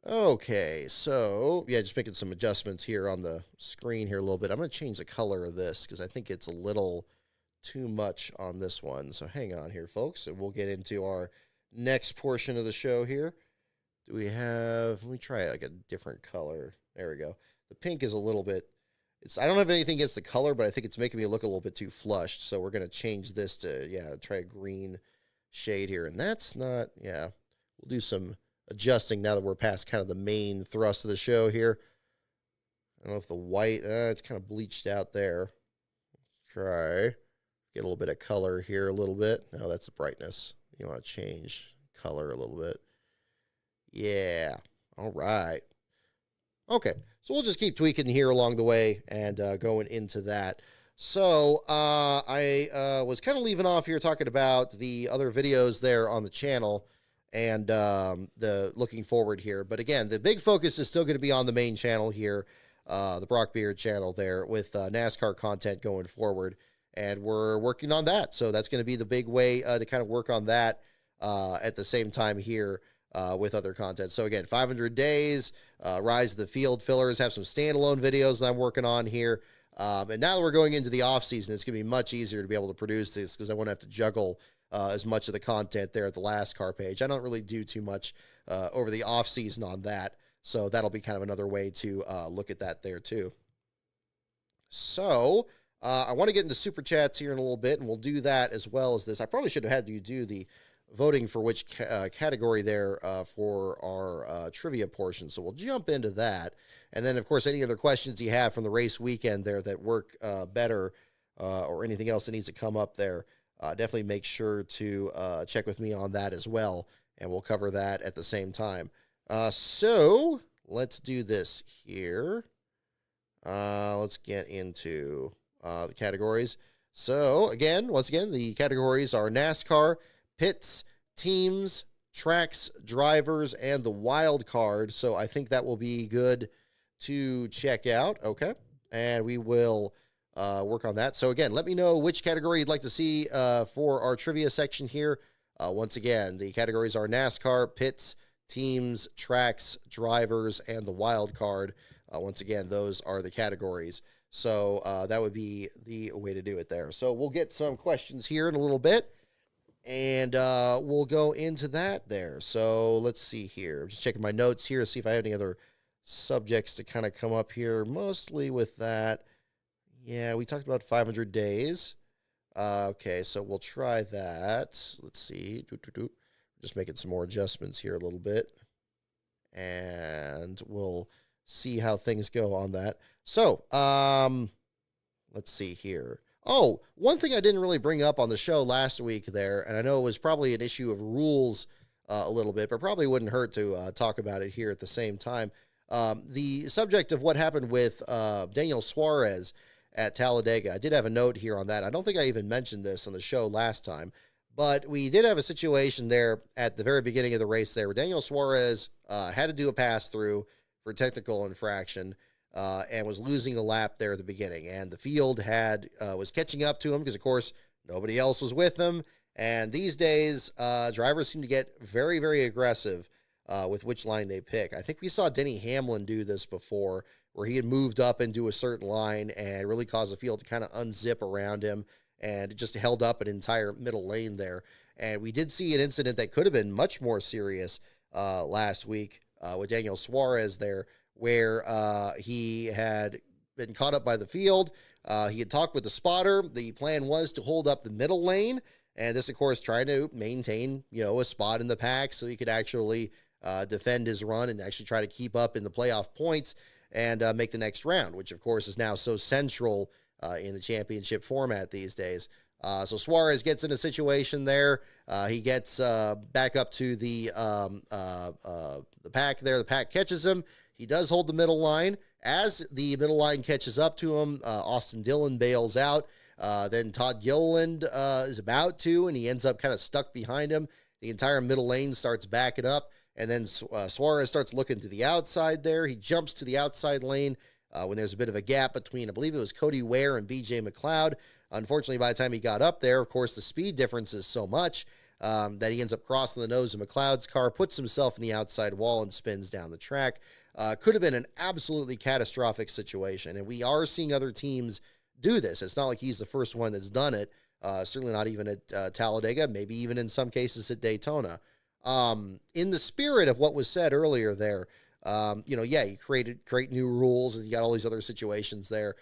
Okay, so yeah, just making some adjustments here on the screen here a little bit. I'm going to change the color of this because I think it's a little too much on this one. So hang on here, folks, and we'll get into our next portion of the show here. Do we have, let me try like a different color. There we go. The pink is a little bit, I don't have anything against the color, but I think it's making me look a little bit too flushed. So we're going to change this to, try a green shade here. And that's not, we'll do some adjusting now that we're past kind of the main thrust of the show here. I don't know if the white, it's kind of bleached out there. Try, get a little bit of color here a little bit. No, that's the brightness. You want to change color a little bit. Yeah. All right. Okay. So we'll just keep tweaking here along the way and going into that. So I was kind of leaving off here talking about the other videos there on the channel and the looking forward here. But again, the big focus is still going to be on the main channel here, the Brock Beard channel there with NASCAR content going forward. And we're working on that. So that's going to be the big way to kind of work on that at the same time here with other content. So again, 500 days, Rise of the Field fillers, have some standalone videos that I'm working on here. And now that we're going into the off season, it's going to be much easier to be able to produce this because I won't have to juggle as much of the content there at the NASCAR page. I don't really do too much over the off season on that. So that'll be kind of another way to look at that there too. So I want to get into super chats here in a little bit, and we'll do that as well as this. I probably should have had you do the voting for which category there for our trivia portion. So we'll jump into that. And then, of course, any other questions you have from the race weekend there that work better or anything else that needs to come up there, definitely make sure to check with me on that as well, and we'll cover that at the same time. So let's do this here. Let's get into the categories. So, once again, the categories are NASCAR, pits, teams, tracks, drivers, and the wild card. So I think that will be good to check out. Okay. And we will work on that. So again, let me know which category you'd like to see for our trivia section here. Once again, the categories are NASCAR, pits, teams, tracks, drivers, and the wild card. Once again, those are the categories. So that would be the way to do it there. So we'll get some questions here in a little bit. And we'll go into that there. So let's see here. I'm just checking my notes here to see if I have any other subjects to kind of come up here. Mostly with that. Yeah, we talked about 500 days. Okay, so we'll try that. Let's see. Just making some more adjustments here a little bit. And we'll see how things go on that. So, let's see here. Oh, one thing I didn't really bring up on the show last week there, and I know it was probably an issue of rules a little bit, but probably wouldn't hurt to talk about it here at the same time. The subject of what happened with Daniel Suarez at Talladega. I did have a note here on that. I don't think I even mentioned this on the show last time, but we did have a situation there at the very beginning of the race there where Daniel Suarez had to do a pass-through for technical infraction. And was losing a lap there at the beginning. And the field was catching up to him because, of course, nobody else was with him. And these days, drivers seem to get very, very aggressive with which line they pick. I think we saw Denny Hamlin do this before, where he had moved up into a certain line and really caused the field to kind of unzip around him, and it just held up an entire middle lane there. And we did see an incident that could have been much more serious last week with Daniel Suarez there, where he had been caught up by the field. He had talked with the spotter. The plan was to hold up the middle lane, and this, of course, trying to maintain, a spot in the pack so he could actually defend his run and actually try to keep up in the playoff points and make the next round, which, of course, is now so central in the championship format these days. So Suarez gets in a situation there. He gets back up to the pack there. The pack catches him. He does hold the middle line. As the middle line catches up to him, Austin Dillon bails out. Then Todd Gilliland is about to, and he ends up kind of stuck behind him. The entire middle lane starts backing up, and then Suarez starts looking to the outside there. He jumps to the outside lane when there's a bit of a gap between, I believe it was Cody Ware and B.J. McLeod. Unfortunately, by the time he got up there, of course, the speed difference is so much that he ends up crossing the nose of McLeod's car, puts himself in the outside wall, and spins down the track. Could have been an absolutely catastrophic situation, and we are seeing other teams do this. It's not like he's the first one that's done it. Certainly not even at Talladega, maybe even in some cases at Daytona. In the spirit of what was said earlier there, you create new rules, and you got all these other situations there.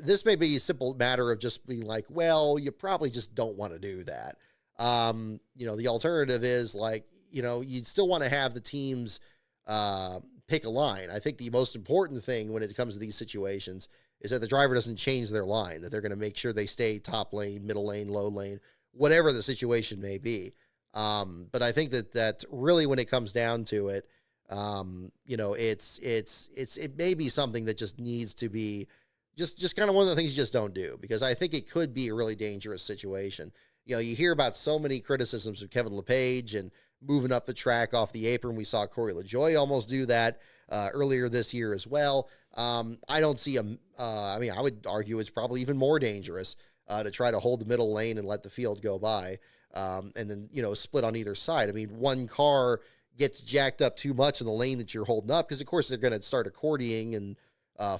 This may be a simple matter of just being like, well, you probably just don't want to do that. The alternative is like, you'd still want to have the teams pick a line. I think the most important thing when it comes to these situations is that the driver doesn't change their line, that they're going to make sure they stay top lane, middle lane, low lane, whatever the situation may be. But I think that really when it comes down to it, it may be something that just needs to be just kind of one of the things you just don't do, because I think it could be a really dangerous situation. You hear about so many criticisms of Kevin LePage and moving up the track off the apron. We saw Corey LaJoie almost do that earlier this year as well. I don't see I would argue it's probably even more dangerous to try to hold the middle lane and let the field go by, and then, split on either side. I mean, one car gets jacked up too much in the lane that you're holding up, because, of course, they're going to start accordioning and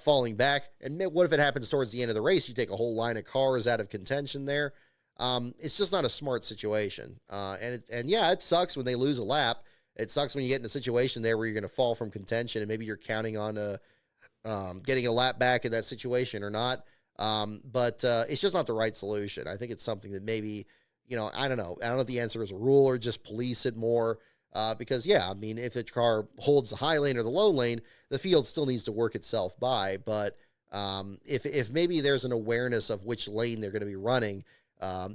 falling back. And what if it happens towards the end of the race? You take a whole line of cars out of contention there. It's just not a smart situation. It sucks when they lose a lap. It sucks when you get in a situation there where you're going to fall from contention, and maybe you're counting on getting a lap back in that situation or not. But it's just not the right solution. I think it's something that maybe, I don't know. I don't know if the answer is a rule or just police it more. Because, if the car holds the high lane or the low lane, the field still needs to work itself by. But if maybe there's an awareness of which lane they're going to be running,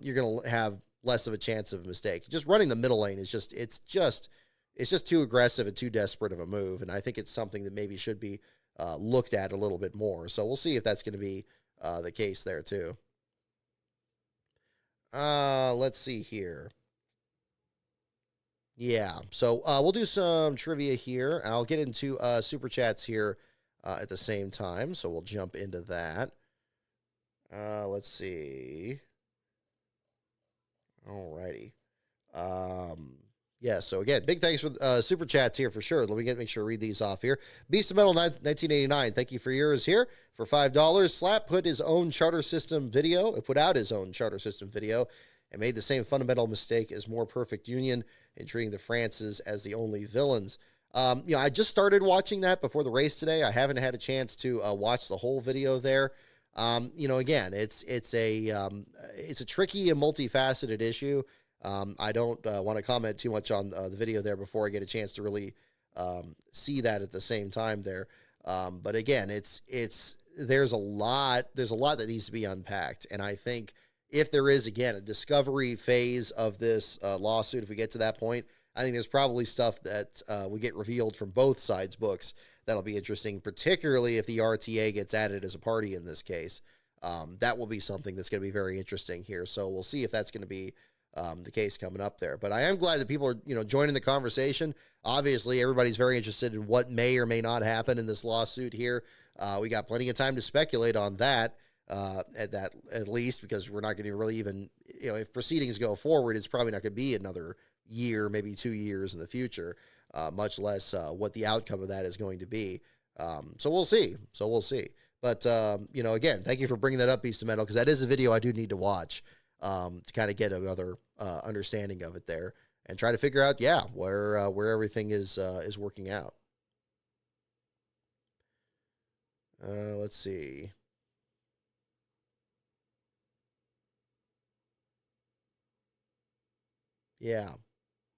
you're going to have less of a chance of a mistake. Just running the middle lane is it's just too aggressive and too desperate of a move. And I think it's something that maybe should be looked at a little bit more. So we'll see if that's going to be the case there too. Let's see here. Yeah, so we'll do some trivia here. I'll get into Super Chats here at the same time, so we'll jump into that. Let's see. Alrighty. So again, big thanks for Super Chats here for sure. Let me make sure to read these off here. Beast of Metal 1989, thank you for yours here. For $5, Slap put out his own charter system video, and made the same fundamental mistake as More Perfect Union in treating the Frances as the only villains. I just started watching that before the race today. I haven't had a chance to watch the whole video there. Again, it's a tricky and multifaceted issue. I don't want to comment too much on the video there before I get a chance to really see that at the same time there. But again, there's a lot that needs to be unpacked, and I think if there is, again, a discovery phase of this lawsuit, if we get to that point, I think there's probably stuff that will get revealed from both sides' books that'll be interesting, particularly if the RTA gets added as a party in this case. That will be something that's going to be very interesting here. So we'll see if that's going to be the case coming up there. But I am glad that people are, joining the conversation. Obviously, everybody's very interested in what may or may not happen in this lawsuit here. We got plenty of time to speculate on that. At least, because we're not going to really even, if proceedings go forward, it's probably not going to be another year, maybe 2 years in the future, much less what the outcome of that is going to be. So we'll see. But, again, thank you for bringing that up, Beast of Metal, because that is a video I do need to watch to kind of get another understanding of it there and try to figure out, where everything is working out. Let's see. Yeah,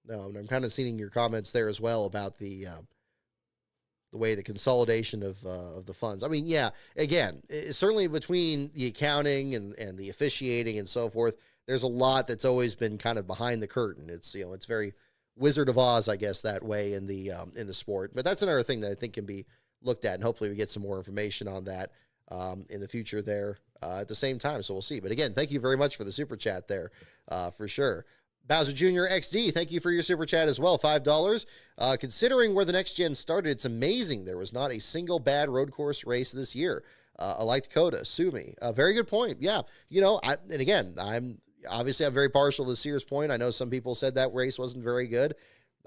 no, I'm kind of seeing your comments there as well about the way the consolidation of the funds. I mean, again, certainly between the accounting and the officiating and so forth, there's a lot that's always been kind of behind the curtain. It's it's very Wizard of Oz, I guess, that way in the sport. But that's another thing that I think can be looked at, and hopefully we get some more information on that in the future there at the same time. So we'll see. But again, thank you very much for the super chat there for sure. Bowser Jr. XD, thank you for your super chat as well, $5. Considering where the next gen started, it's amazing there was not a single bad road course race this year. I liked Coda, sue me. Very good point. Yeah, and again, Obviously, I'm very partial to Sears Point. I know some people said that race wasn't very good.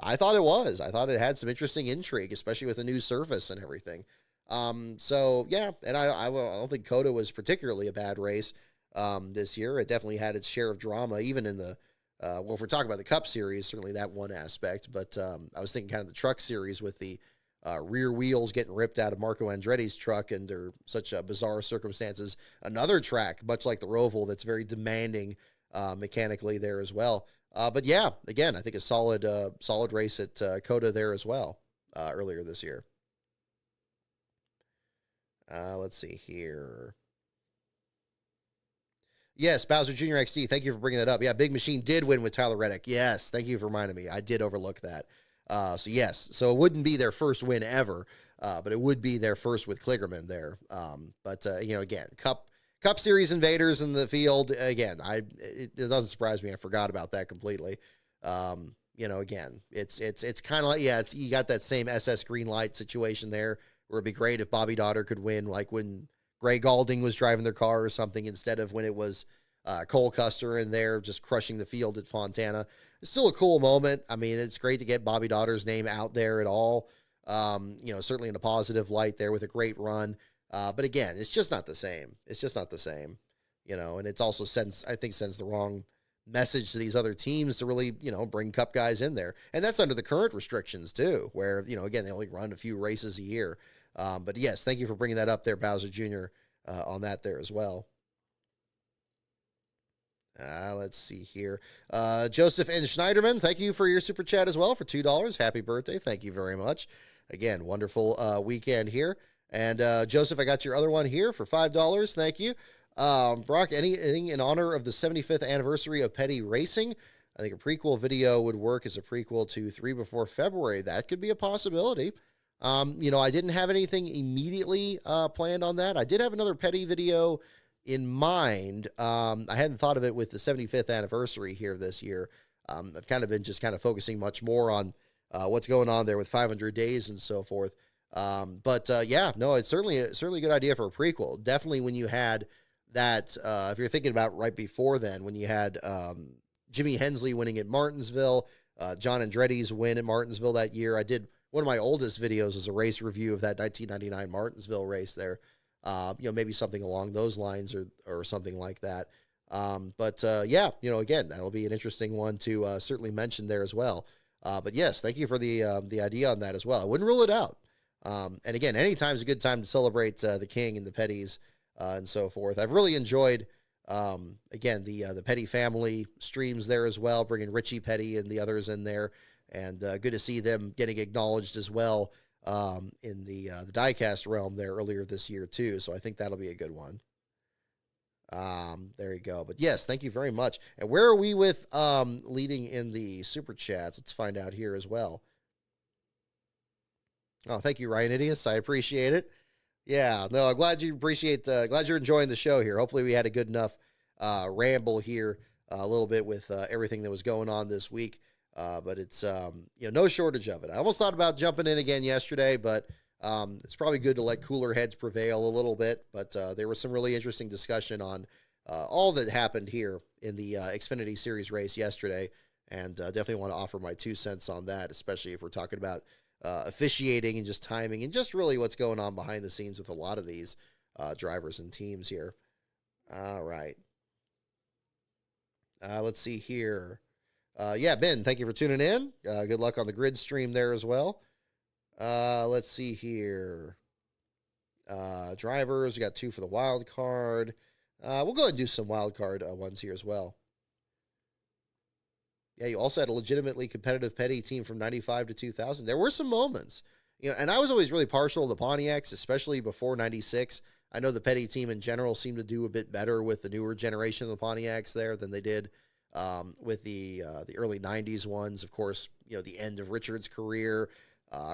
I thought it was. I thought it had some interesting intrigue, especially with a new surface and everything. So yeah, and I don't think Coda was particularly a bad race this year. It definitely had its share of drama, even in the well, if we're talking about the Cup Series, certainly that one aspect. But I was thinking kind of the Truck Series with the rear wheels getting ripped out of Marco Andretti's truck under such bizarre circumstances. Another track, much like the Roval, that's very demanding mechanically there as well. But yeah, again, I think a solid race at Coda there as well earlier this year. Let's see here. Yes, Bowser Jr. XD, thank you for bringing that up. Yeah, Big Machine did win with Tyler Reddick. Yes, thank you for reminding me. I did overlook that. So yes, so it wouldn't be their first win ever, but it would be their first with Kligerman there. But again, Cup Series invaders in the field. Again, it doesn't surprise me. I forgot about that completely. Again, it's kind of like, you got that same SS Greenlight situation there, where it'd be great if Bobby Daughter could win, like when Gray Galding was driving their car or something, instead of when it was Cole Custer and they're just crushing the field at Fontana. It's still a cool moment. I mean, it's great to get Bobby Daughter's name out there at all. Certainly in a positive light there with a great run. But again, it's just not the same. It's just not the same, and it's also sends the wrong message to these other teams to really, bring Cup guys in there. And that's under the current restrictions too, where, again, they only run a few races a year. But yes, thank you for bringing that up there, Bowser Jr., on that there as well. Let's see here. Joseph N. Schneiderman, thank you for your super chat as well for $2. Happy birthday. Thank you very much. Again, wonderful weekend here. And Joseph, I got your other one here for $5. Thank you. Brock, anything in honor of the 75th anniversary of Petty Racing? I think a prequel video would work as a prequel to 3 Before February. That could be a possibility. I didn't have anything immediately planned on that. I did have another Petty video in mind. I hadn't thought of it with the 75th anniversary here this year. I've kind of been just kind of focusing much more on what's going on there with 500 Days and so forth. It's certainly a good idea for a prequel. Definitely when you had that, if you're thinking about right before then, when you had Jimmy Hensley winning at Martinsville, John Andretti's win at Martinsville that year. I did one of my oldest videos is a race review of that 1999 Martinsville race there. Maybe something along those lines or something like that. Again, that'll be an interesting one to certainly mention there as well. But yes, thank you for the idea on that as well. I wouldn't rule it out. And again, anytime's a good time to celebrate the King and the Petties and so forth. I've really enjoyed, the Petty family streams there as well, bringing Richie Petty and the others in there. And good to see them getting acknowledged as well in the diecast realm there earlier this year too. So I think that'll be a good one. There you go. But yes, thank you very much. And where are we with leading in the super chats? Let's find out here as well. Oh, thank you, Ryan Idius. I appreciate it. Yeah, no, I'm glad you glad you're enjoying the show here. Hopefully we had a good enough ramble here a little bit with everything that was going on this week. But it's, no shortage of it. I almost thought about jumping in again yesterday, but it's probably good to let cooler heads prevail a little bit. But there was some really interesting discussion on all that happened here in the Xfinity Series race yesterday. And definitely want to offer my 2 cents on that, especially if we're talking about officiating and just timing and just really what's going on behind the scenes with a lot of these drivers and teams here. All right. Let's see here. Ben, thank you for tuning in. Good luck on the grid stream there as well. Let's see here. Drivers, we got 2 for the wild card. We'll go ahead and do some wild card ones here as well. Yeah, you also had a legitimately competitive Petty team from 95 to 2000. There were some moments, and I was always really partial to the Pontiacs, especially before 96. I know the Petty team in general seemed to do a bit better with the newer generation of the Pontiacs there than they did with the early 90s ones. Of course, the end of Richard's career,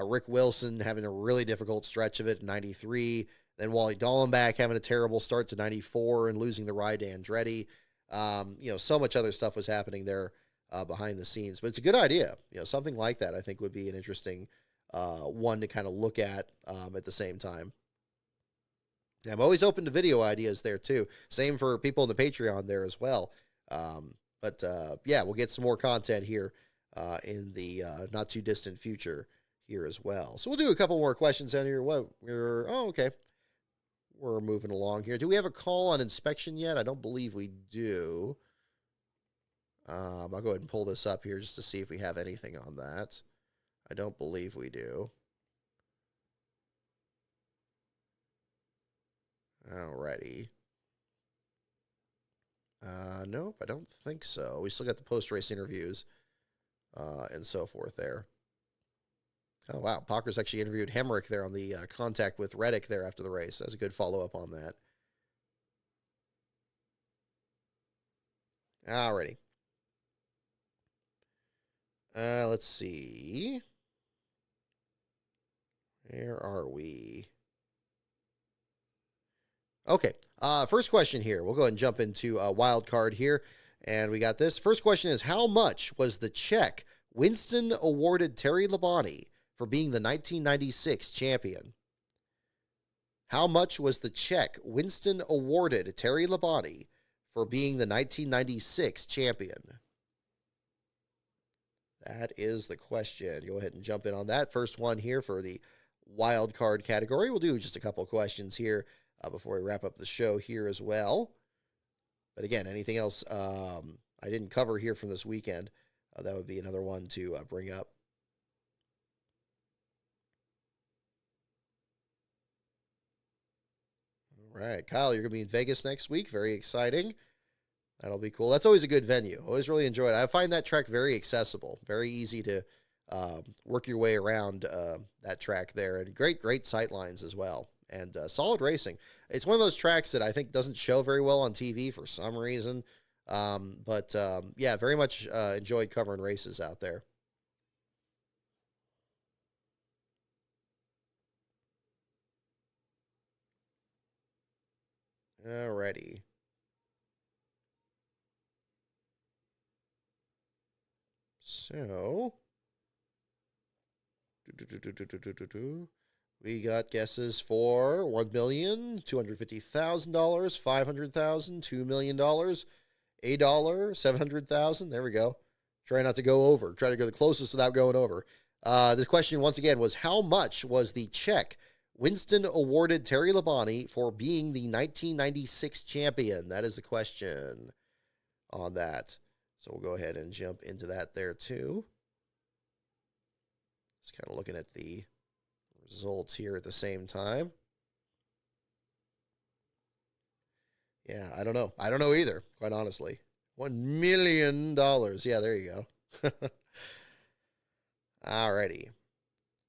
Rick Wilson having a really difficult stretch of it in 93, then Wally Dallenbach having a terrible start to 94 and losing the ride to Andretti. So much other stuff was happening there behind the scenes, but it's a good idea. Something like that I think would be an interesting one to kind of look at the same time. And I'm always open to video ideas there too. Same for people in the Patreon there as well. Yeah, we'll get some more content here in the not too distant future here as well. So we'll do a couple more questions down here. Okay. We're moving along here. Do we have a call on inspection yet? I don't believe we do. I'll go ahead and pull this up here just to see if we have anything on that. I don't believe we do. Alrighty. Nope, I don't think so. We still got the post-race interviews and so forth there. Oh, wow. Pocker's actually interviewed Hemrick there on the contact with Reddick there after the race. That's a good follow-up on that. Alrighty. Let's see. Where are we? Okay. First question here. We'll go ahead and jump into a wild card here. And we got this. First question is, how much was the check Winston awarded Terry Labonte for being the 1996 champion? How much was the check Winston awarded Terry Labonte for being the 1996 champion? That is the question. Go ahead and jump in on that. First one here for the wild card category. We'll do just a couple questions here before we wrap up the show here as well. But again, anything else I didn't cover here from this weekend, that would be another one to bring up. All right, Kyle, you're going to be in Vegas next week. Very exciting. That'll be cool. That's always a good venue. Always really enjoy it. I find that track very accessible, very easy to work your way around that track there, and great sight lines as well, and solid racing. It's one of those tracks that I think doesn't show very well on TV for some reason, yeah, very much enjoyed covering races out there. Alrighty. So, we got guesses for $1,250,000, $500,000, $2 million, $1, $700,000. There we go. Try not to go over. Try to go the closest without going over. The question once again was, how much was the check Winston awarded Terry Labonte for being the 1996 champion? That is the question on that. So we'll go ahead and jump into that there too. Just kind of looking at the results here at the same time. Yeah, I don't know. I don't know either, quite honestly. $1 million. Yeah, there you go. Alrighty.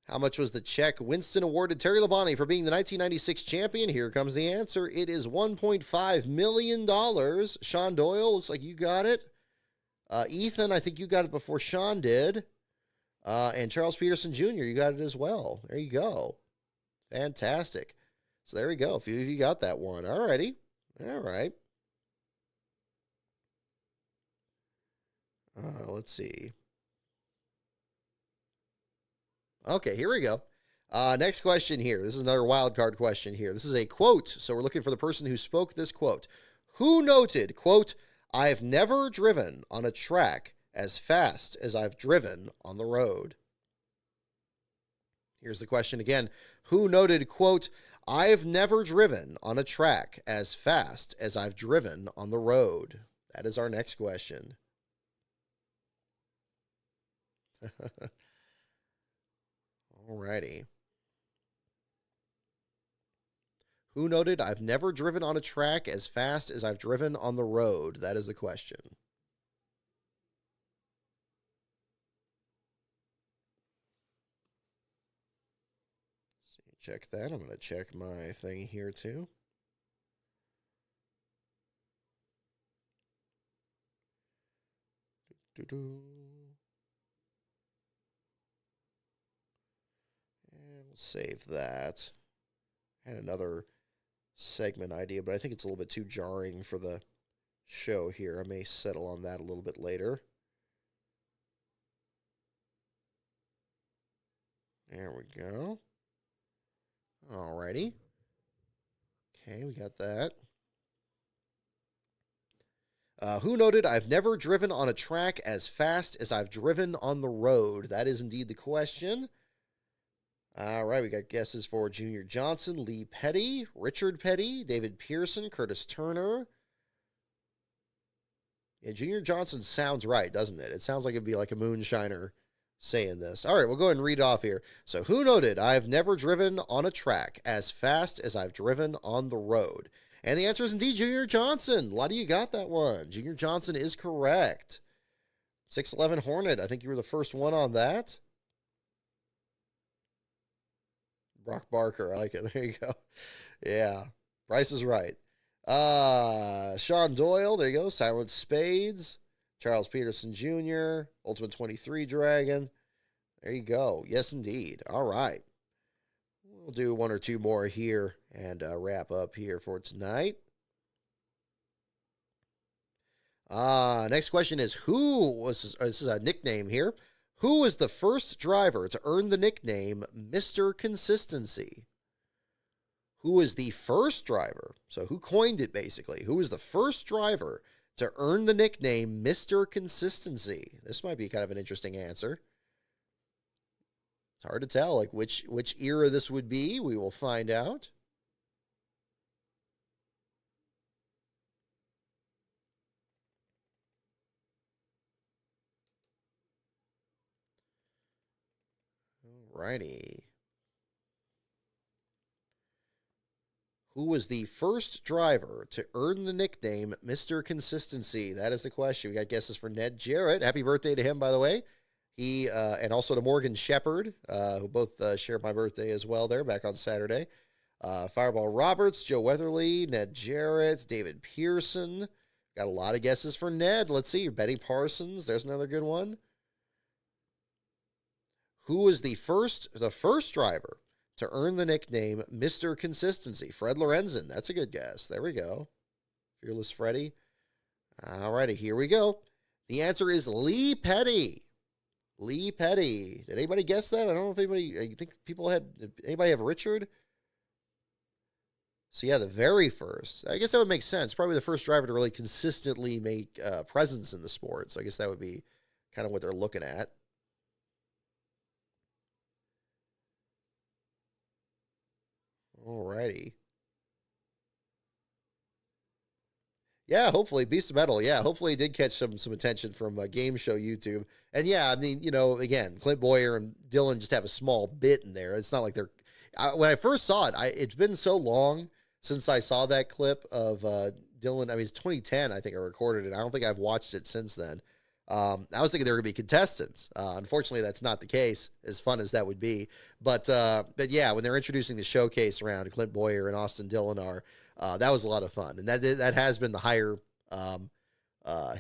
How much was the check Winston awarded Terry Labonte for being the 1996 champion? Here comes the answer. It is $1.5 million. Sean Doyle, looks like you got it. Ethan, I think you got it before Sean did. And Charles Peterson Jr., you got it as well. There you go. Fantastic. So there we go. A few of you got that one. Alrighty. All right. Let's see. Okay, here we go. Next question here. This is another wild card question here. This is a quote. So we're looking for the person who spoke this quote. Who noted, quote, "I've never driven on a track as fast as I've driven on the road." Here's the question again. Who noted, quote, "I've never driven on a track as fast as I've driven on the road"? That is our next question. Alrighty. Who noted, "I've never driven on a track as fast as I've driven on the road"? That is the question. So check that. I'm going to check my thing here too. And we'll save that. I had another segment idea, but I think it's a little bit too jarring for the show here. I may settle on that a little bit later. There we go. Alrighty. Okay, we got that. Who noted, I've never driven on a track as fast as I've driven on the road? That is indeed the question. All right, we got guesses for Junior Johnson, Lee Petty, Richard Petty, David Pearson, Curtis Turner. Yeah, Junior Johnson sounds right, doesn't it? It sounds like it'd be like a moonshiner saying this. All right, we'll go ahead and read it off here. So, who noted, I've never driven on a track as fast as I've driven on the road? And the answer is indeed Junior Johnson. A lot of you got that one. Junior Johnson is correct. 611 Hornet, I think you were the first one on that. Brock Barker, I like it. There you go. Yeah, Bryce is right. Sean Doyle, there you go. Silent Spades. Charles Peterson Jr., Ultimate 23 Dragon. There you go. Yes, indeed. All right. We'll do one or two more here and wrap up here for tonight. Next question is, this is a nickname here. Who was the first driver to earn the nickname Mr. Consistency? Who was the first driver? So who coined it, basically? Who was the first driver to earn the nickname Mr. Consistency? This might be kind of an interesting answer. It's hard to tell, like which era this would be. We will find out. Alrighty. Who was the first driver to earn the nickname Mr. Consistency? That is the question. We got guesses for Ned Jarrett. Happy birthday to him, by the way. He and also to Morgan Shepard, who both shared my birthday as well there back on Saturday. Fireball Roberts, Joe Weatherly, Ned Jarrett, David Pearson. Got a lot of guesses for Ned. Let's see. Betty Parsons. There's another good one. Who was the first driver to earn the nickname Mr. Consistency? Fred Lorenzen. That's a good guess. There we go. Fearless Freddy. All righty, here we go. The answer is Lee Petty. Lee Petty. Did anybody guess that? I don't know if anybody, I think people had, anybody have Richard? So yeah, the very first. I guess that would make sense. Probably the first driver to really consistently make a presence in the sport. So I guess that would be kind of what they're looking at. Alrighty. Yeah, hopefully Beast of Metal. Yeah, hopefully it did catch some attention from Game Show YouTube. And yeah, I mean, you know, again, Clint Boyer and Dylan just have a small bit in there. It's not like they're. When I first saw it, it's been so long since I saw that clip of Dylan. I mean, it's 2010. I think I recorded it. I don't think I've watched it since then. I was thinking there were going to be contestants. Unfortunately, that's not the case, as fun as that would be. But yeah, when they're introducing the showcase round, Clint Boyer and Austin Dillon are, that was a lot of fun. And that has been the higher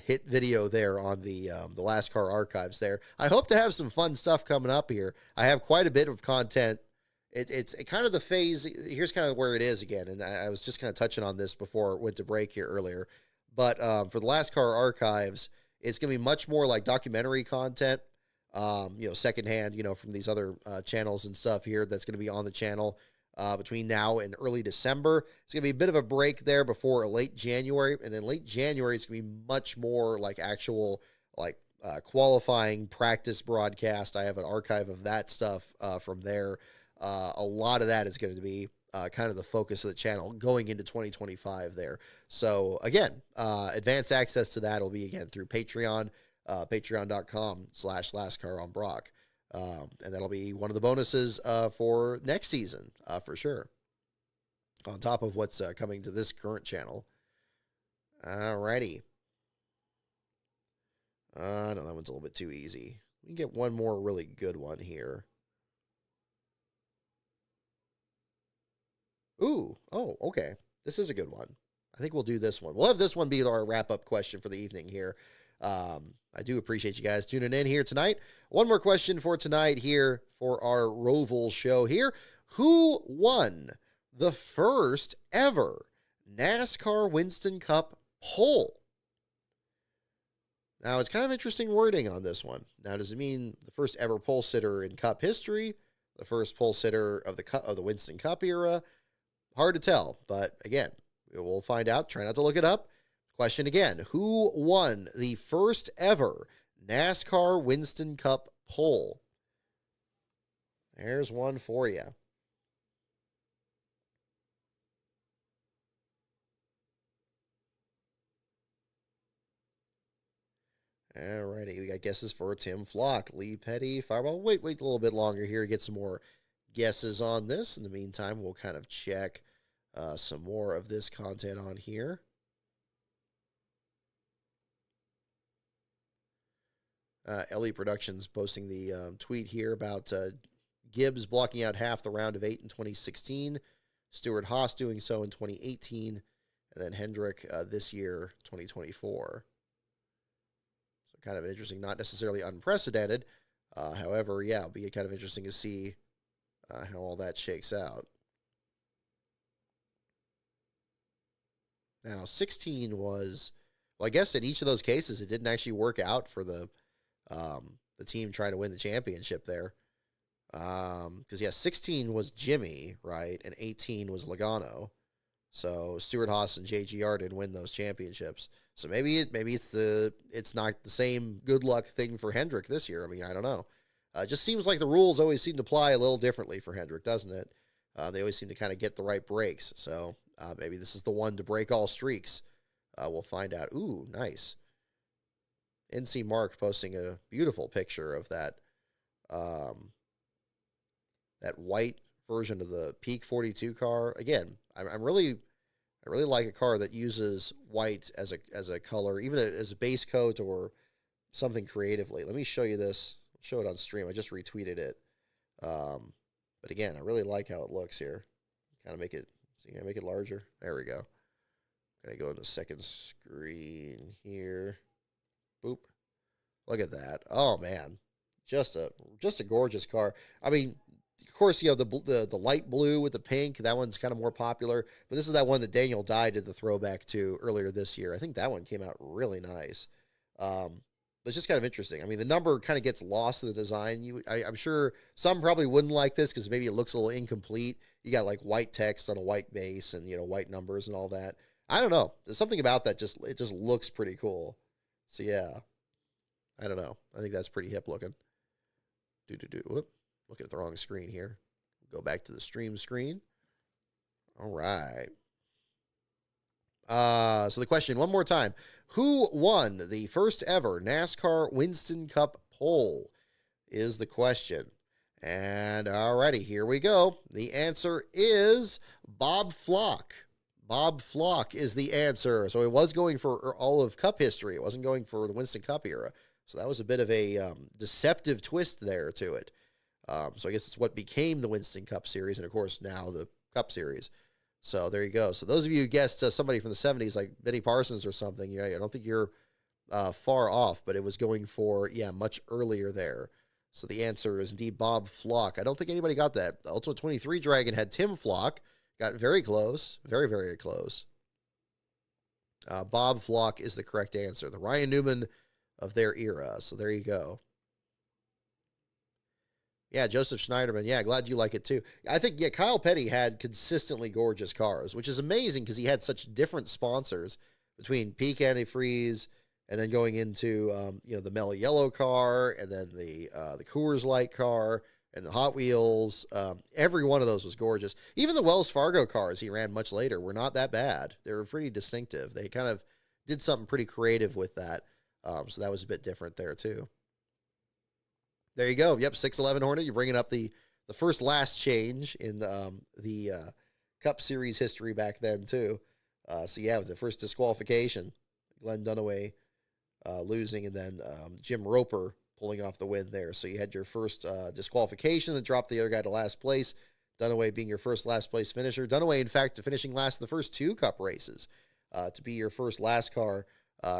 hit video there on the NASCAR archives there. I hope to have some fun stuff coming up here. I have quite a bit of content. It's kind of the phase. Here's kind of where it is again. And I was just kind of touching on this before it went to break here earlier. But for the NASCAR archives, it's going to be much more like documentary content, you know, secondhand, you know, from these other channels and stuff here that's going to be on the channel between now and early December. It's going to be a bit of a break there before late January. And then late January, it's going to be much more like actual, like qualifying practice broadcast. I have an archive of that stuff from there. A lot of that is going to be kind of the focus of the channel going into 2025 there. So again, advanced access to that will be again through Patreon, patreon.com/NASCAR on Brock. And that'll be one of the bonuses for next season for sure. On top of what's coming to this current channel. Alrighty. No, that one's a little bit too easy. We can get one more really good one here. Ooh, oh, okay. This is a good one. I think we'll do this one. We'll have this one be our wrap-up question for the evening here. I do appreciate you guys tuning in here tonight. One more question for tonight here for our Roval show here. Who won the first ever NASCAR Winston Cup pole? Now, it's kind of interesting wording on this one. Now, does it mean the first ever pole sitter in Cup history? The first pole sitter of the Winston Cup era? Hard to tell, but again, we'll find out. Try not to look it up. Question again. Who won the first ever NASCAR Winston Cup pole? There's one for you. Alrighty, we got guesses for Tim Flock, Lee Petty, Fireball. Wait a little bit longer here to get some more guesses on this. In the meantime, we'll kind of check some more of this content on here. LE Productions posting the tweet here about Gibbs blocking out half the round of 8 in 2016, Stuart Haas doing so in 2018, and then Hendrick this year, 2024. So kind of interesting, not necessarily unprecedented. However, yeah, it'll be kind of interesting to see how all that shakes out. Now, 16 was, well, I guess in each of those cases, it didn't actually work out for the team trying to win the championship there. Because, yeah, 16 was Jimmy, right? And 18 was Logano. So Stuart Haas and JGR didn't win those championships. So maybe it's not the same good luck thing for Hendrick this year. I mean, I don't know. It just seems like the rules always seem to apply a little differently for Hendrick, doesn't it? They always seem to kind of get the right breaks. So maybe this is the one to break all streaks. We'll find out. Ooh, nice. NC Mark posting a beautiful picture of that that white version of the Peak 42 car. Again, I really like a car that uses white as a color, even as a base coat or something creatively. Let me show you this. I'll show it on stream. I just retweeted it. But again, I really like how it looks here. Kind of make it, see, I make it larger. There we go. Gonna go in the second screen here. Boop. Look at that. Oh man, just a gorgeous car. I mean, of course, you have the light blue with the pink. That one's kind of more popular. But this is that one that Daniel Dye did the throwback to earlier this year. I think that one came out really nice. But it's just kind of interesting. I mean, the number kind of gets lost in the design. I'm sure some probably wouldn't like this because maybe it looks a little incomplete. You got like white text on a white base and, you know, white numbers and all that. I don't know. There's something about that. It just looks pretty cool. So yeah, I don't know. I think that's pretty hip looking. Whoop. Looking at the wrong screen here. Go back to the stream screen. All right. So the question one more time. Who won the first ever NASCAR Winston Cup pole is the question. And alrighty, here we go. The answer is Bob Flock. Bob Flock is the answer. So it was going for all of Cup history. It wasn't going for the Winston Cup era. So that was a bit of a deceptive twist there to it. So I guess it's what became the Winston Cup Series, and of course now the Cup Series. So there you go. So those of you who guessed somebody from the 70s, like Benny Parsons or something, yeah, I don't think you're far off, but it was going for, yeah, much earlier there. So the answer is indeed Bob Flock. I don't think anybody got that. The Ultimate 23 Dragon had Tim Flock. Got very close. Very, very close. Bob Flock is the correct answer. The Ryan Newman of their era. So there you go. Yeah, Joseph Schneiderman. Yeah, glad you like it too. I think, yeah, Kyle Petty had consistently gorgeous cars, which is amazing because he had such different sponsors between Peak Antifreeze and then going into, you know, the Mellow Yellow car and then the Coors Light car and the Hot Wheels. Every one of those was gorgeous. Even the Wells Fargo cars he ran much later were not that bad. They were pretty distinctive. They kind of did something pretty creative with that. So that was a bit different there too. There you go. Yep, 611 Hornet. You're bringing up the first last change in the Cup Series history back then too. So yeah, with the first disqualification, Glenn Dunaway losing, and then Jim Roper pulling off the win there. So you had your first disqualification that dropped the other guy to last place. Dunaway being your first last place finisher. Dunaway, in fact, finishing last in the first two Cup races to be your first NASCAR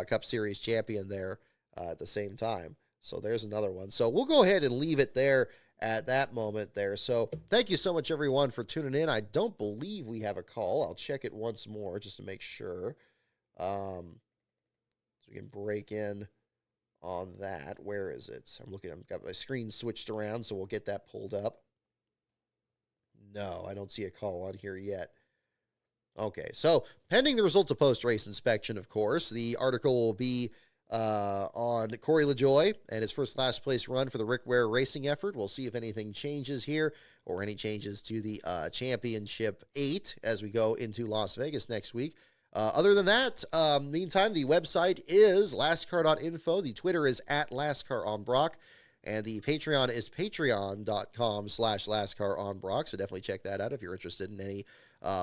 Cup Series champion there at the same time. So there's another one. So we'll go ahead and leave it there at that moment there. So thank you so much, everyone, for tuning in. I don't believe we have a call. I'll check it once more just to make sure. So we can break in on that. Where is it? I've got my screen switched around, so we'll get that pulled up. No, I don't see a call on here yet. Okay, so pending the results of post-race inspection, of course, the article will be on Corey LaJoie and his first last place run for the Rick Ware racing effort. We'll see if anything changes here or any changes to the Championship 8 as we go into Las Vegas next week. Other than that, meantime, the website is lastcar.info. The Twitter is at lastcaronbrock. And the Patreon is patreon.com/lastcaronbrock. So definitely check that out if you're interested in any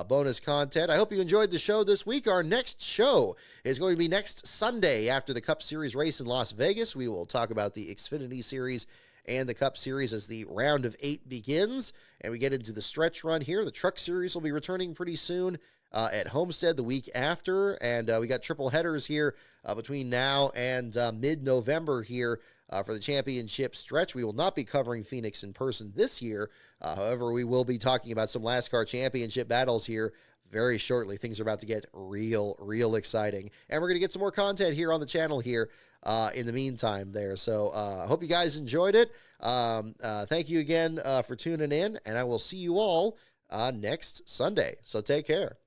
bonus content. I hope you enjoyed the show this week. Our next show is going to be next Sunday after the Cup Series race in Las Vegas. We will talk about the Xfinity Series and the Cup Series as the round of 8 begins. And we get into the stretch run here. The Truck Series will be returning pretty soon at Homestead the week after. And we got triple headers here between now and mid-November here. For the championship stretch. We will not be covering Phoenix in person this year. However, we will be talking about some NASCAR championship battles here very shortly. Things are about to get real exciting. And we're going to get some more content here on the channel here in the meantime there. So I hope you guys enjoyed it. Thank you again for tuning in, and I will see you all next Sunday. So take care.